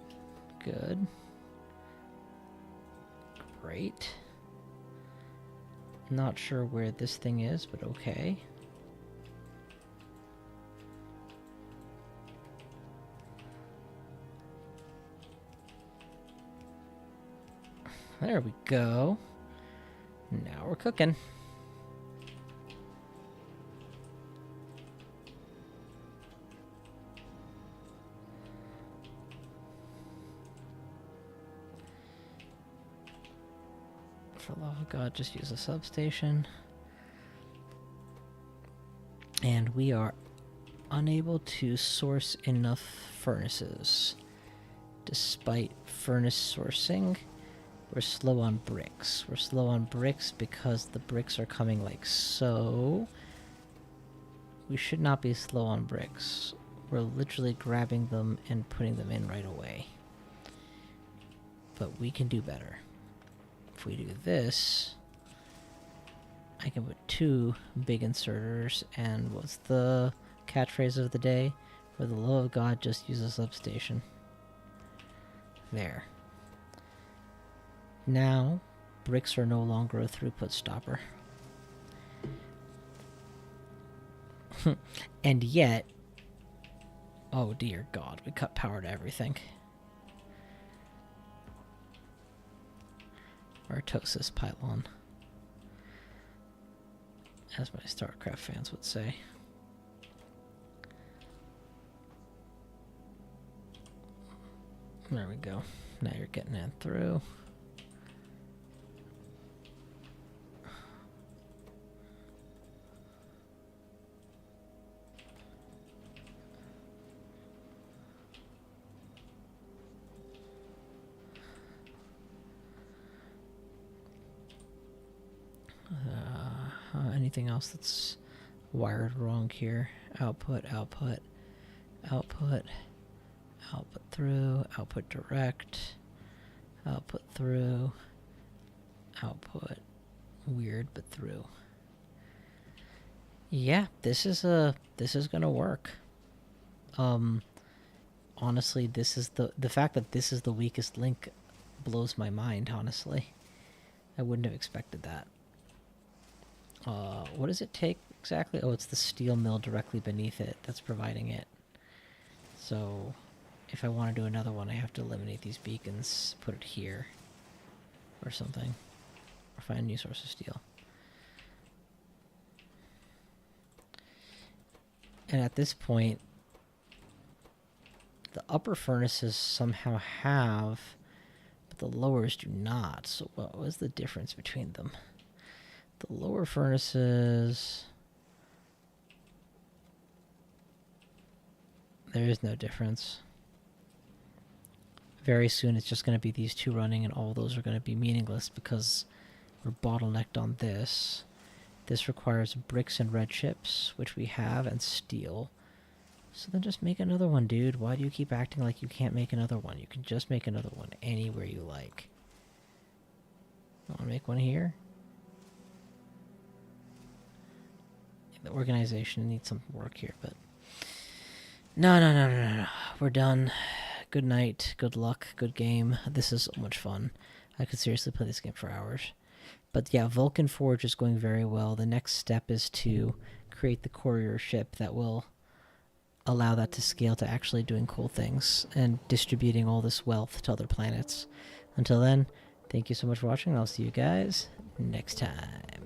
Good. Great. Not sure where this thing is, but okay. There we go. Now we're cooking. For the love of God, just use a substation. And we are unable to source enough furnaces. Despite furnace sourcing, we're slow on bricks. We're slow on bricks because the bricks are coming like so. We should not be slow on bricks. We're literally grabbing them and putting them in right away. But we can do better. If we do this, I can put 2 big inserters, and what's the catchphrase of the day? For the love of God, just use a substation. There. Now, bricks are no longer a throughput stopper. And yet... Oh dear God, we cut power to everything. Artosis pylon. As my StarCraft fans would say. There we go. Now you're getting that through. Anything else that's wired wrong here? Output, output, output, output through, output direct, output through, output weird but through. Yeah, this is gonna work. Honestly, this is the fact that this is the weakest link blows my mind, honestly. I wouldn't have expected that. What does it take exactly? Oh, it's the steel mill directly beneath it that's providing it. So, if I want to do another one, I have to eliminate these beacons, put it here, or something. Or find a new source of steel. And at this point, the upper furnaces somehow have, but the lowers do not. So what was the difference between them? The lower furnaces... There is no difference. Very soon it's just going to be these 2 running, and all those are going to be meaningless because we're bottlenecked on this. This requires bricks and red chips, which we have, and steel. So then just make another one, dude. Why do you keep acting like you can't make another one? You can just make another one anywhere you like. Want to make one here? The organization needs some work here, but... No. We're done. Good night, good luck, good game. This is so much fun. I could seriously play this game for hours. But yeah, Vulcan Forge is going very well. The next step is to create the courier ship that will allow that to scale to actually doing cool things and distributing all this wealth to other planets. Until then, thank you so much for watching. I'll see you guys next time.